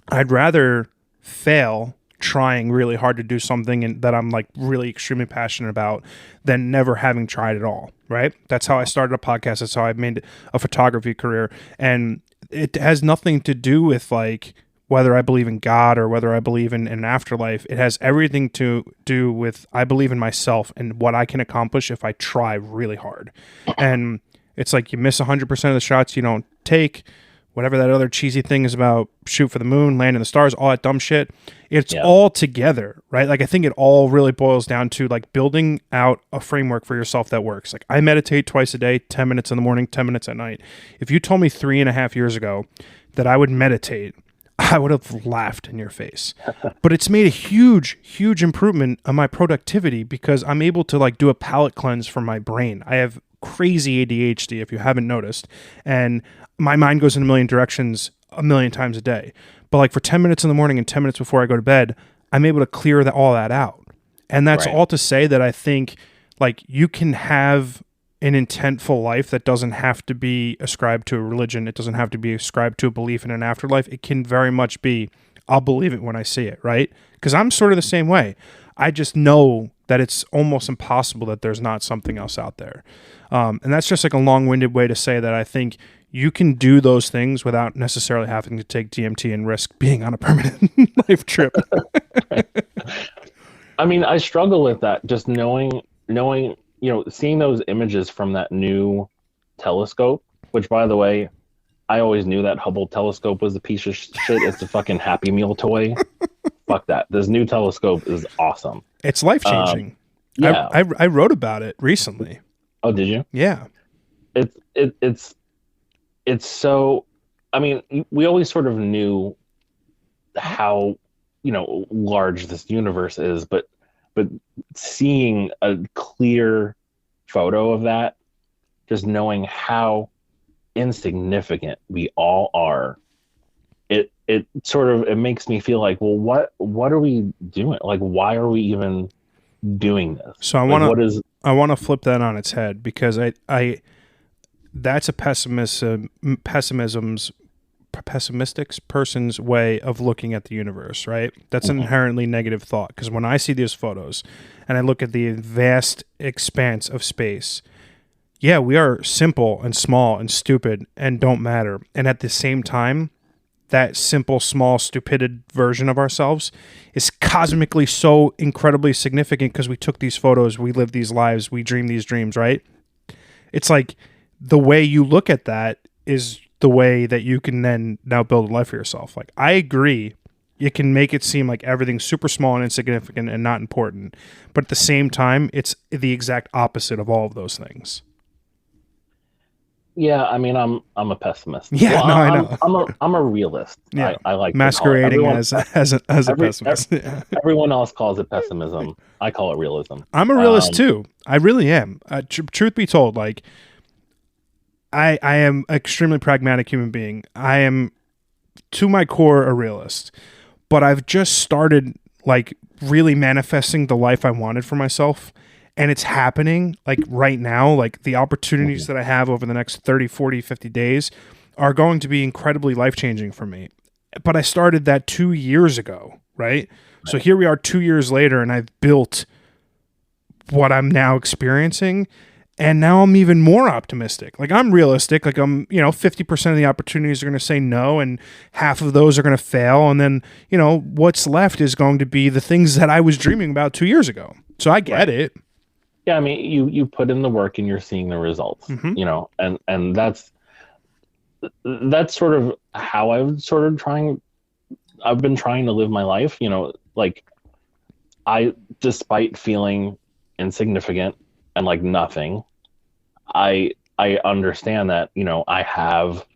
I'd rather fail trying really hard to do something that I'm like really extremely passionate about than never having tried at all, right? That's how I started a podcast. That's how I made a photography career. And it has nothing to do with like whether I believe in God or whether I believe in an afterlife. It has everything to do with I believe in myself and what I can accomplish if I try really hard. And it's like you miss 100% of the shots you don't take. Whatever that other cheesy thing is about shoot for the moon, land in the stars, all that dumb shit. It's Yeah. all together, right? Like I think it all really boils down to like building out a framework for yourself that works. Like I meditate twice a day, 10 minutes in the morning, 10 minutes at night. If you told me 3.5 years ago that I would meditate, I would have laughed in your face. But it's made a huge, huge improvement on my productivity because I'm able to like do a palate cleanse for my brain. I have crazy ADHD if you haven't noticed. And my mind goes in a million directions a million times a day. But like for 10 minutes in the morning and 10 minutes before I go to bed, I'm able to clear all that out. And that's Right. all to say that I think like you can have an intentful life that doesn't have to be ascribed to a religion. It doesn't have to be ascribed to a belief in an afterlife. It can very much be, I'll believe it when I see it, right? Because I'm sort of the same way. I just know that it's almost impossible that there's not something else out there. And that's just like a long-winded way to say that I think you can do those things without necessarily having to take DMT and risk being on a permanent life trip. I mean, I struggle with that. Just knowing, seeing those images from that new telescope. Which, by the way, I always knew that Hubble telescope was a piece of shit. It's a fucking Happy Meal toy. Fuck that. This new telescope is awesome. It's life-changing. Yeah. I wrote about it recently. Oh, did you? Yeah. It's so. I mean, we always sort of knew how large this universe is, but seeing a clear photo of that, just knowing how insignificant we all are, it sort of it makes me feel like, well, what are we doing? Like, why are we even doing this? So Like, what is I want to flip that on its head because I that's a pessimistic person's way of looking at the universe, right? That's an inherently negative thought because when I see these photos and I look at the vast expanse of space, yeah, we are simple and small and stupid and don't matter. And at the same time, that simple, small, stupid version of ourselves is cosmically so incredibly significant because we took these photos, we lived these lives, we dreamed these dreams, right? It's like the way you look at that is the way that you can then now build a life for yourself. Like, I agree, you can make it seem like everything's super small and insignificant and not important, but at the same time, it's the exact opposite of all of those things. Yeah, I mean, I'm a pessimist. Yeah, Well, no, I know. I'm a realist. Yeah, I like to call it. masquerading Everyone as a every, pessimist. Yeah. everyone else calls it pessimism. I call it realism. I'm a realist too. I really am. Truth be told, like I am extremely pragmatic human being. I am to my core a realist, but I've just started like really manifesting the life I wanted for myself. And it's happening like right now. Like the opportunities Mhm. that I have over the next 30, 40, 50 days are going to be incredibly life changing for me. But I started that 2 years ago, right? So Right. here we are 2 years later, and I've built what I'm now experiencing. And now I'm even more optimistic. Like I'm realistic. Like I'm, 50% of the opportunities are going to say no, and half of those are going to fail. And then, what's left is going to be the things that I was dreaming about 2 years ago. So I get Right. it. Yeah, I mean, you put in the work and you're seeing the results, Hmm. and that's sort of how I've been trying to live my life, like despite feeling insignificant and like nothing, I understand that, I have,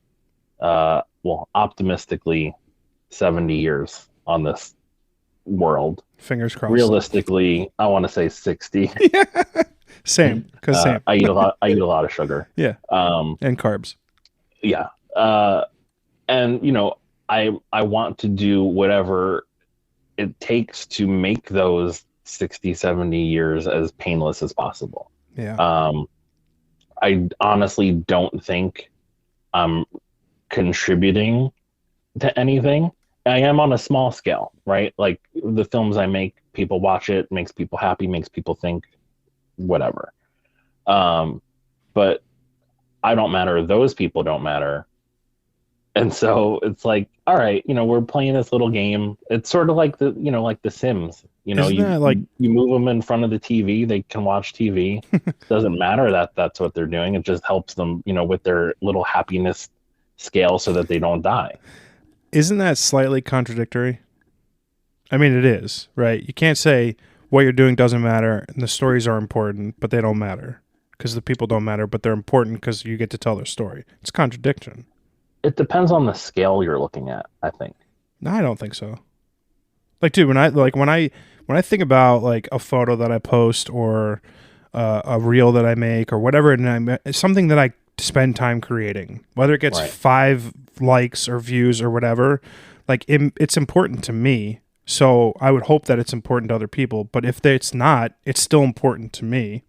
well, optimistically 70 years on this world. Fingers crossed. Realistically, I want to say 60. Yeah. Same. Because same. I eat a lot of sugar. Yeah. Um, And carbs. yeah. And I want to do whatever it takes to make those 60, 70 years as painless as possible. Yeah. Um, I honestly don't think I'm contributing to anything. I am on a small scale, right? Like the films I make, people watch it, makes people happy, makes people think, whatever. Um, but I don't matter. Those people don't matter. And so it's like, all right, we're playing this little game. It's sort of like like The Sims. Isn't that like, You move them in front of the TV, they can watch TV. Doesn't matter that that's what they're doing. It just helps them, with their little happiness scale so that they don't die. isn't that slightly contradictory? I mean, it is, right? You can't say what you're doing doesn't matter and the stories are important, but they don't matter because the people don't matter, but they're important because you get to tell their story. It's contradiction. It depends on the scale you're looking at, I think. No, I don't think so. Like, dude, when I think about like a photo that I post or a reel that I make or whatever, and it's something that I spend time creating, whether it gets Right. 5 likes or views or whatever, like it's important to me. So I would hope that it's important to other people. But if it's not, it's still important to me.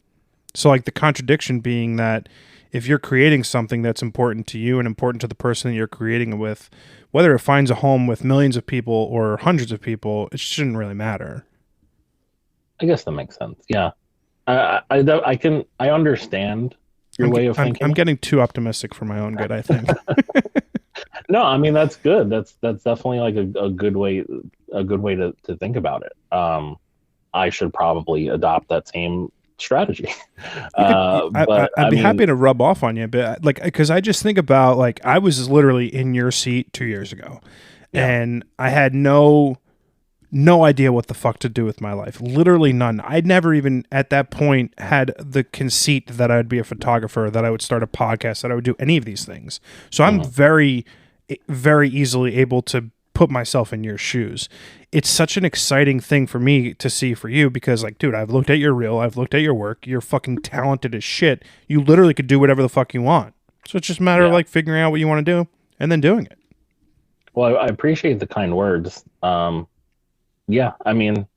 So like the contradiction being that if you're creating something that's important to you and important to the person that you're creating it with, whether it finds a home with millions of people or hundreds of people, it shouldn't really matter. I guess that makes sense. Yeah. I understand your way of I'm thinking. getting too optimistic for my own good, I think. No, I mean that's good. That's definitely like a good way to think about it. I should probably adopt that same strategy. You could, But I'd I be mean, happy to rub off on you, but like, because I just think about like I was literally in your seat 2 years ago, yeah, and I had no idea what the fuck to do with my life. Literally none. I'd never even at that point had the conceit that I would be a photographer, that I would start a podcast, that I would do any of these things. So I'm mhm. very, very easily able to put myself in your shoes. It's such an exciting thing for me to see for you because, like, dude, I've looked at your reel, I've looked at your work. You're fucking talented as shit. You literally could do whatever the fuck you want. So it's just a matter of Yeah. like figuring out what you want to do and then doing it. Well, I appreciate the kind words. Yeah, I mean,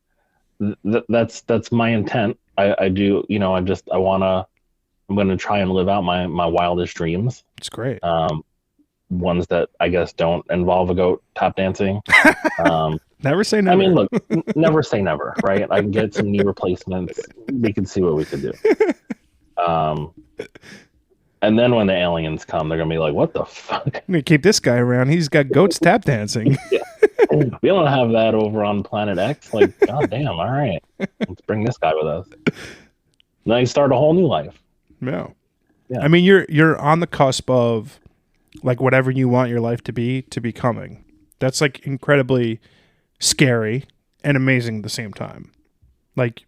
that's my intent. I do, I'm gonna try and live out my wildest dreams. It's great. Ones that I guess don't involve a goat tap dancing. Um, Never say I mean, never. look, never say never, right? I can get some knee replacements. We can see what we could do. Um, and then when the aliens come, they're gonna be like, "What the fuck?" I'm gonna keep this guy around. He's got goats tap dancing. Yeah. We don't have that over on Planet X. Like, god damn, all right. Let's bring this guy with us. Now you start a whole new life. No. Yeah. I mean, you're on the cusp of like whatever you want your life to be coming. That's like incredibly scary and amazing at the same time. Like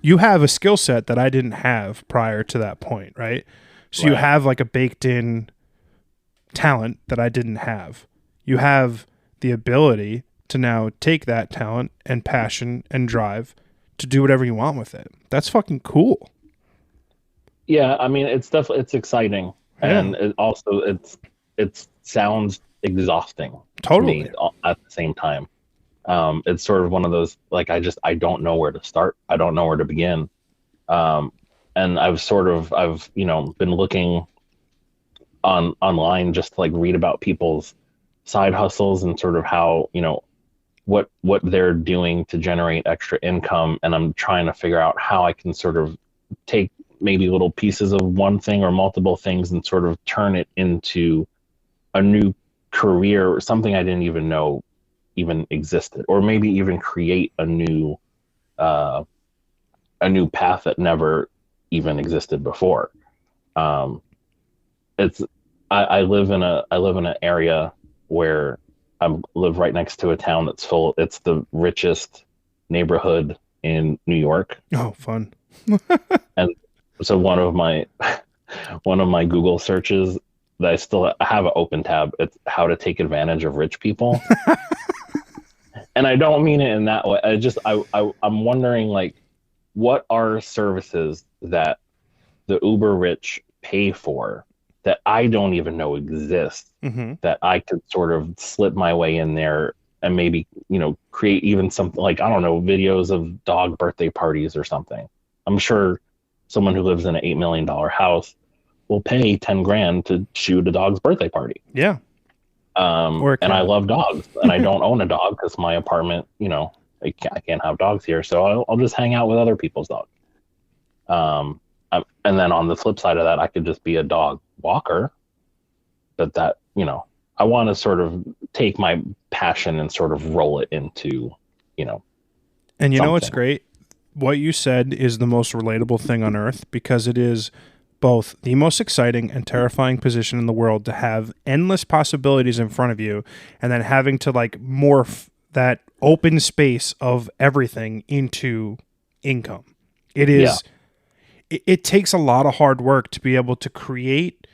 you have a skill set that I didn't have prior to that point, right? So you Right. have like a baked in talent that I didn't have. You have the ability to now take that talent and passion and drive to do whatever you want with it. That's fucking cool. Yeah, I mean, it's exciting. Yeah, and it sounds exhausting to me totally. at the same time. It's sort of one of those, like, I don't know where to start. I don't know where to begin. Um, and I've been looking online just to like read about people's side hustles and sort of how, what they're doing to generate extra income, and I'm trying to figure out how I can sort of take maybe little pieces of one thing or multiple things and sort of turn it into a new career or something I didn't even know even existed, or maybe even create uh, a new path that never even existed before. Um, it's I live in an area where I live right next to a town that's full. It's the richest neighborhood in New York, Oh, fun. and so one of my Google searches that I still have an open tab. It's how to take advantage of rich people, and I don't mean it in that way. I'm wondering, like, what are services that the uber rich pay for that I don't even know exist, Hmm. that I could sort of slip my way in there and maybe, create even something like, I don't know, videos of dog birthday parties or something. I'm sure someone who lives in an $8 million house will pay 10 grand to shoot a dog's birthday party. Yeah, or a And I cat. love dogs, and I don't own a dog because my apartment, I can't have dogs here. So I'll just hang out with other people's dogs. Um, and then on the flip side of that, I could just be a dog walker. But I want to sort of take my passion and sort of roll it into, you know, And you know what's something. great? What you said is the most relatable thing on earth because it is both the most exciting and terrifying position in the world to have endless possibilities in front of you and then having to like morph that open space of everything into income. It Yeah, is it takes a lot of hard work to be able to create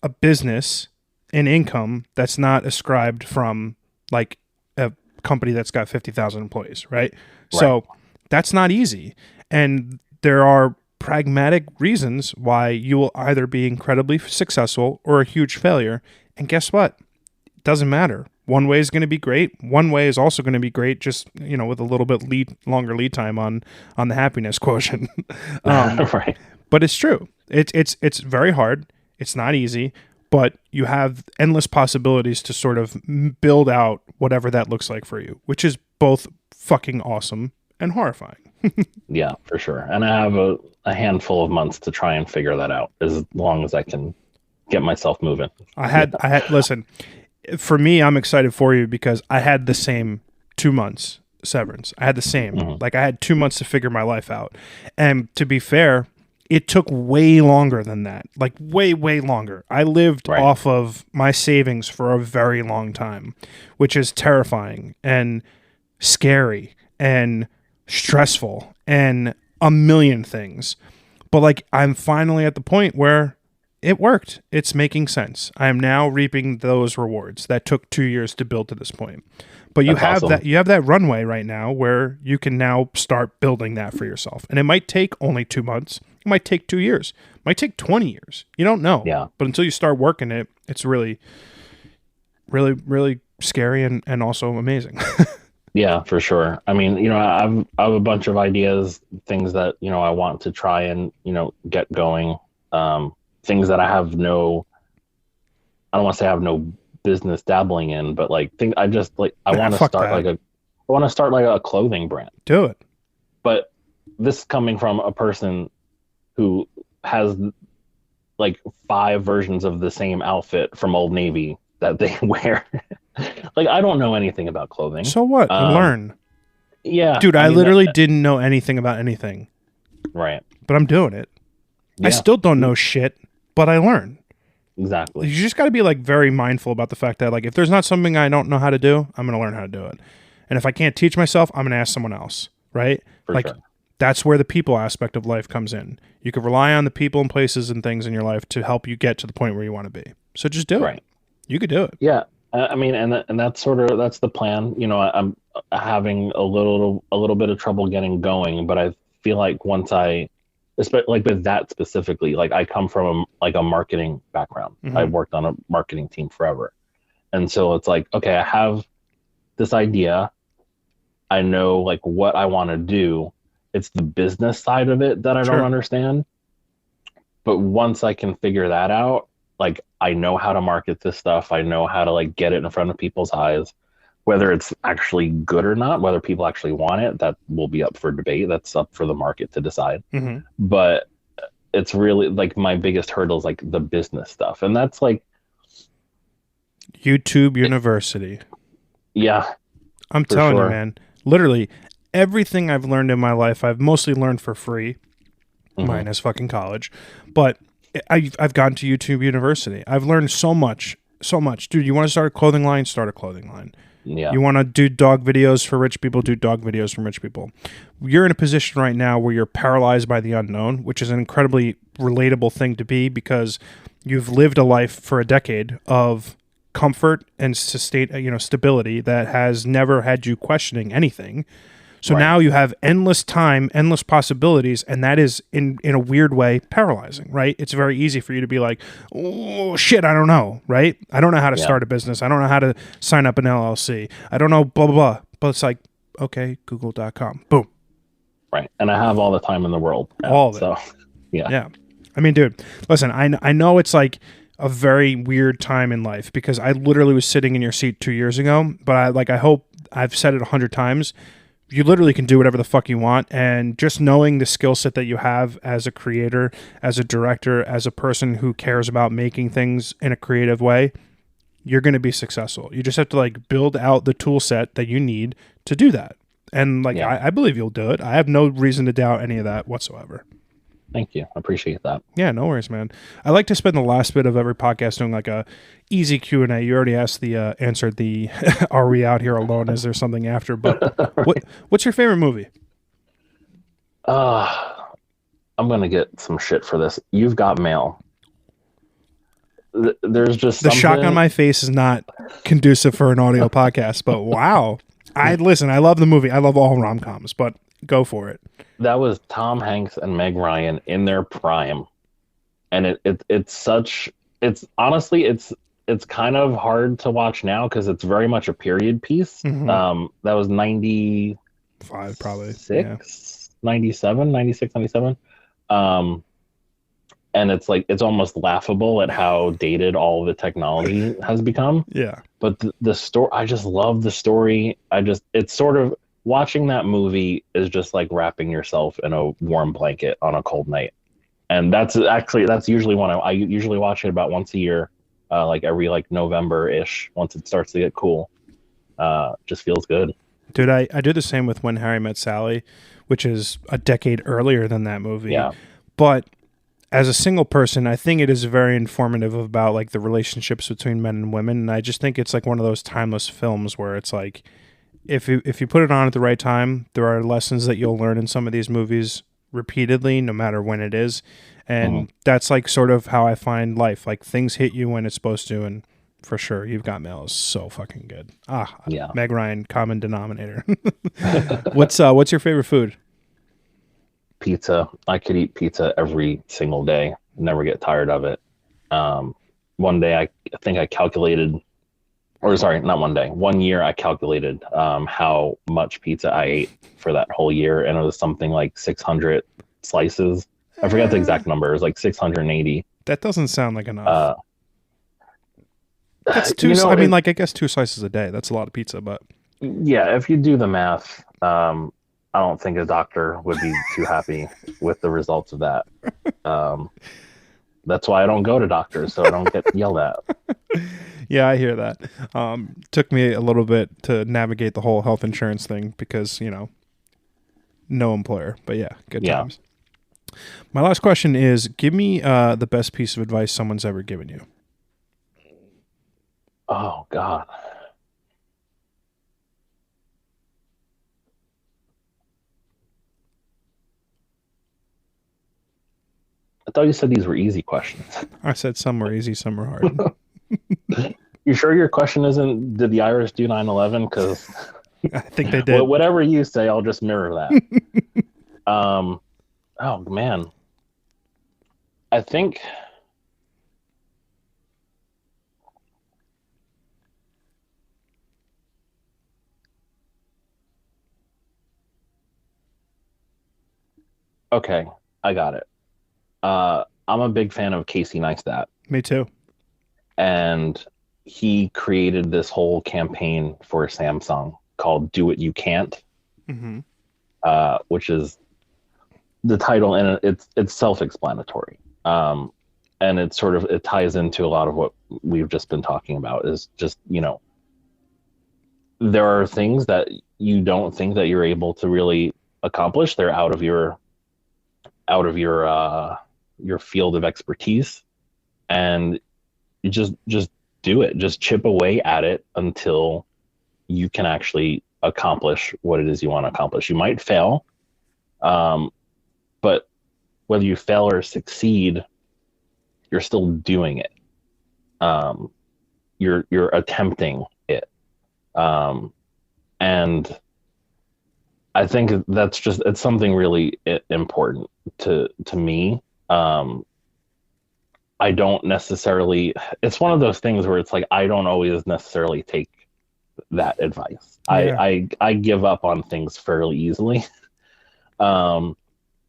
a business and income that's not ascribed from like a company that's got 50,000 employees, right? right. So that's not easy. And there are pragmatic reasons why you will either be incredibly successful or a huge failure. And guess what? It doesn't matter. One way is going to be great. One way is also going to be great, just with a little bit longer lead time on the happiness quotient. um, Right. but it's true. It's very hard. It's not easy, but you have endless possibilities to sort of build out whatever that looks like for you, which is both fucking awesome and horrifying. Yeah, for sure. And I have a handful of months to try and figure that out as long as I can get myself moving. Yeah. I had listen, for me, I'm excited for you because I had the same 2 months severance. I had the same. Hmm. Like I had 2 months to figure my life out. And to be fair, it took way longer than that. Like way, way longer. I lived Right. off of my savings for a very long time, which is terrifying and scary and stressful and a million things. But like I'm finally at the point where it worked. It's making sense. I am now reaping those rewards that took 2 years to build to this point. But That's awesome. you have that runway right now where you can now start building that for yourself. And it might take only 2 months. It might take 2 years. It might take 20 years. You don't know. Yeah. But until you start working it, it's really, really, really scary and also amazing. Yeah, for sure. I mean, I have a bunch of ideas, things that, I want to try and, get going. Things that I don't want to say I have no business dabbling in, but like I Nah, want to fuck start that. I want to start like a clothing brand. Do it. But this is coming from a person who has like five versions of the same outfit from Old Navy that they wear. Like, I don't know anything about clothing. So what? Um, Learn. yeah, Dude, I I mean literally didn't know anything about anything, right. but I'm doing it. I Yeah, still don't know shit, but I learn. exactly. You just got to be like very mindful about the fact that like if there's not something I don't know how to do, I'm going to learn how to do it. And if I can't teach myself, I'm going to ask someone else, right? For Like sure. that's where the people aspect of life comes in. You can rely on the people and places and things in your life to help you get to the point where you want to be. So just do it. Right. You could do it. Yeah. I mean, and that's the plan. I'm having a little bit of trouble getting going, but I feel like once I like with that specifically, like I come from like a marketing background. Mm-hmm. I've worked on a marketing team forever. And so it's like, okay, I have this idea. I know like what I want to do. It's the business side of it that I don't Sure. understand. But once I can figure that out, like I know how to market this stuff. I know how to like get it in front of people's eyes. Whether it's actually good or not, whether people actually want it, that will be up for debate. That's up for the market to decide. Mm-hmm. But it's really like my biggest hurdle is like the business stuff. And that's like, YouTube University. yeah, I'm for telling you, sure. man. Literally, everything I've learned in my life, I've mostly learned for free, Hmm. minus fucking college. But I've gone to YouTube University. I've learned so much, so much. Dude, you want to start a clothing line? Start a clothing line. Yeah. You want to do dog videos for rich people? Do dog videos from rich people. You're in a position right now where you're paralyzed by the unknown, which is an incredibly relatable thing to be because you've lived a life for a decade of comfort and stability that has never had you questioning anything. So Right. now you have endless time, endless possibilities, and that is in a weird way paralyzing, right? It's very easy for you to be like, "Oh shit, I don't know," right? I don't know how to Yeah. start a business. I don't know how to sign up an LLC. I don't know blah blah blah. But it's like, okay, google.com. Boom. Right. And I have all the time in the world now. All of it. So, yeah. Yeah. I mean, dude, listen, I know it's like a very weird time in life because I literally was sitting in your seat 2 years ago, but I hope I've said it 100 times. You literally can do whatever the fuck you want. And just knowing the skill set that you have as a creator, as a director, as a person who cares about making things in a creative way, you're going to be successful. You just have to like build out the tool set that you need to do that. And like, Yeah. I believe you'll do it. I have no reason to doubt any of that whatsoever. Thank you. I appreciate that. Yeah, no worries, man. I like to spend the last bit of every podcast doing like a easy Q&A. You already asked answered the are we out here alone? Is there something after? But what's your favorite movie? Uh, I'm going to get some shit for this. You've Got Mail. There's just The something. shock on my face is not conducive for an audio podcast, but wow. I love the movie. I love all rom-coms, but go for it. That was Tom Hanks and Meg Ryan in their prime. And it's honestly, it's kind of hard to watch now because it's very much a period piece. Mhm. That was 96, 5 probably. Yeah. 97, 96, 97. And it's like, it's almost laughable at how dated all the technology has become. Yeah. But the story, I just love the story. It's sort of watching that movie is just like wrapping yourself in a warm blanket on a cold night. And that's usually when I usually watch it about once a year, like every like November ish, once it starts to get cool. Just feels good. Dude, I do the same with When Harry Met Sally, which is a decade earlier than that movie. Yeah. But as a single person, I think it is very informative about like the relationships between men and women. And I just think it's like one of those timeless films where it's like, if you put it on at the right time, there are lessons that you'll learn in some of these movies repeatedly, no matter when it is. And that's like sort of how I find life. Like things hit you when it's supposed to. And for sure, You've Got Mail is so fucking good. Yeah. Meg Ryan, common denominator. What's your favorite food? Pizza. I could eat pizza every single day. Never get tired of it. One day I think I calculated, or sorry, not one day. 1 year I calculated how much pizza I ate for that whole year, and it was something like 600 slices. I forgot the exact number. It was like 680. That doesn't sound like enough. That's two. I guess 2 slices a day. That's a lot of pizza, but yeah, if you do the math, I don't think a doctor would be too happy with the results of that. That's why I don't go to doctors, so I don't get yelled at. Yeah, I hear that. Took me a little bit to navigate the whole health insurance thing because, no employer. But yeah, good times. My last question is, give me the best piece of advice someone's ever given you. Oh, God. I thought you said these were easy questions. I said some were easy, some were hard. You sure your question isn't, did the Irish do 9/11? Because I think they did. whatever you say, I'll just mirror that. Oh, man. I think okay, I got it. I'm a big fan of Casey Neistat, Me too. and he created this whole campaign for Samsung called "Do What You Can't," Hmm. which is the title, and it's self-explanatory. And it sort of it ties into a lot of what we've just been talking about. Is just there are things that you don't think that you're able to really accomplish. They're out of your field of expertise, and you just do it. Just chip away at it until you can actually accomplish what it is you want to accomplish. You might fail, um, but whether you fail or succeed, you're still doing it. Um, you're attempting it, um, and I think that's just it's something really important to me. I don't necessarily. It's one of those things where it's like I don't always necessarily take that advice. I Yeah. I, I give up on things fairly easily, um,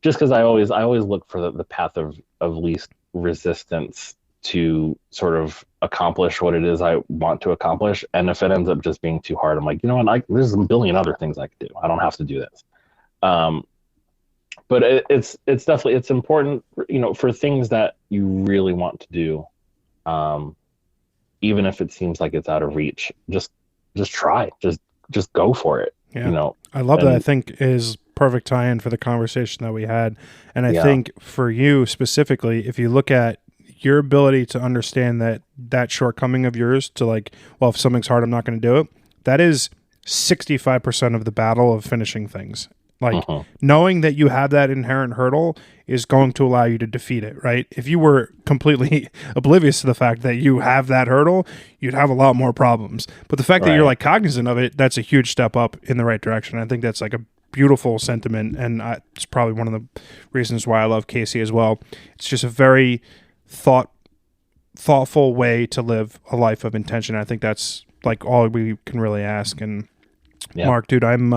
just because I always look for the path of least resistance to sort of accomplish what it is I want to accomplish. And if it ends up just being too hard, I'm like, you know what? There's a billion other things I could do. I don't have to do this. Um, but it's definitely it's important, for things that you really want to do. Um, Even if it seems like it's out of reach, just try, just go for it, Yeah. I love that. I and think is perfect tie-in for the conversation that we had. And I yeah, think for you specifically, if you look at your ability to understand that shortcoming of yours to like, well, if something's hard, I'm not going to do it. That is 65% of the battle of finishing things. Like mhm, knowing that you have that inherent hurdle is going to allow you to defeat it, right? If you were completely oblivious to the fact that you have that hurdle, you'd have a lot more problems. But the fact that you're right, like cognizant of it, that's a huge step up in the right direction. I think that's like a beautiful sentiment, and it's probably one of the reasons why I love Casey as well. It's just a very thoughtful way to live a life of intention. I think that's like all we can really ask. And yeah. Mark, dude, I'm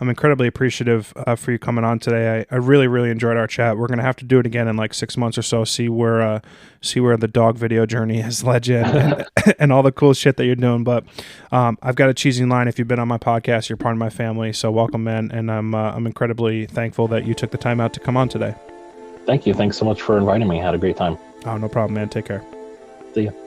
incredibly apprecitive for you coming on today. I really really enjoyed our chat. We're gonna have to do it again in like 6 months or so. See where the dog video journey has led you, and and all the cool shit that you're doing. But I've got a cheesy line. If you've been on my podcast, you're part of my family. So welcome, man. And I'm incredibly thankful that you took the time out to come on today. Thank you. Thanks so much for inviting me. Had a great time. Oh, no problem, man. Take care. See you.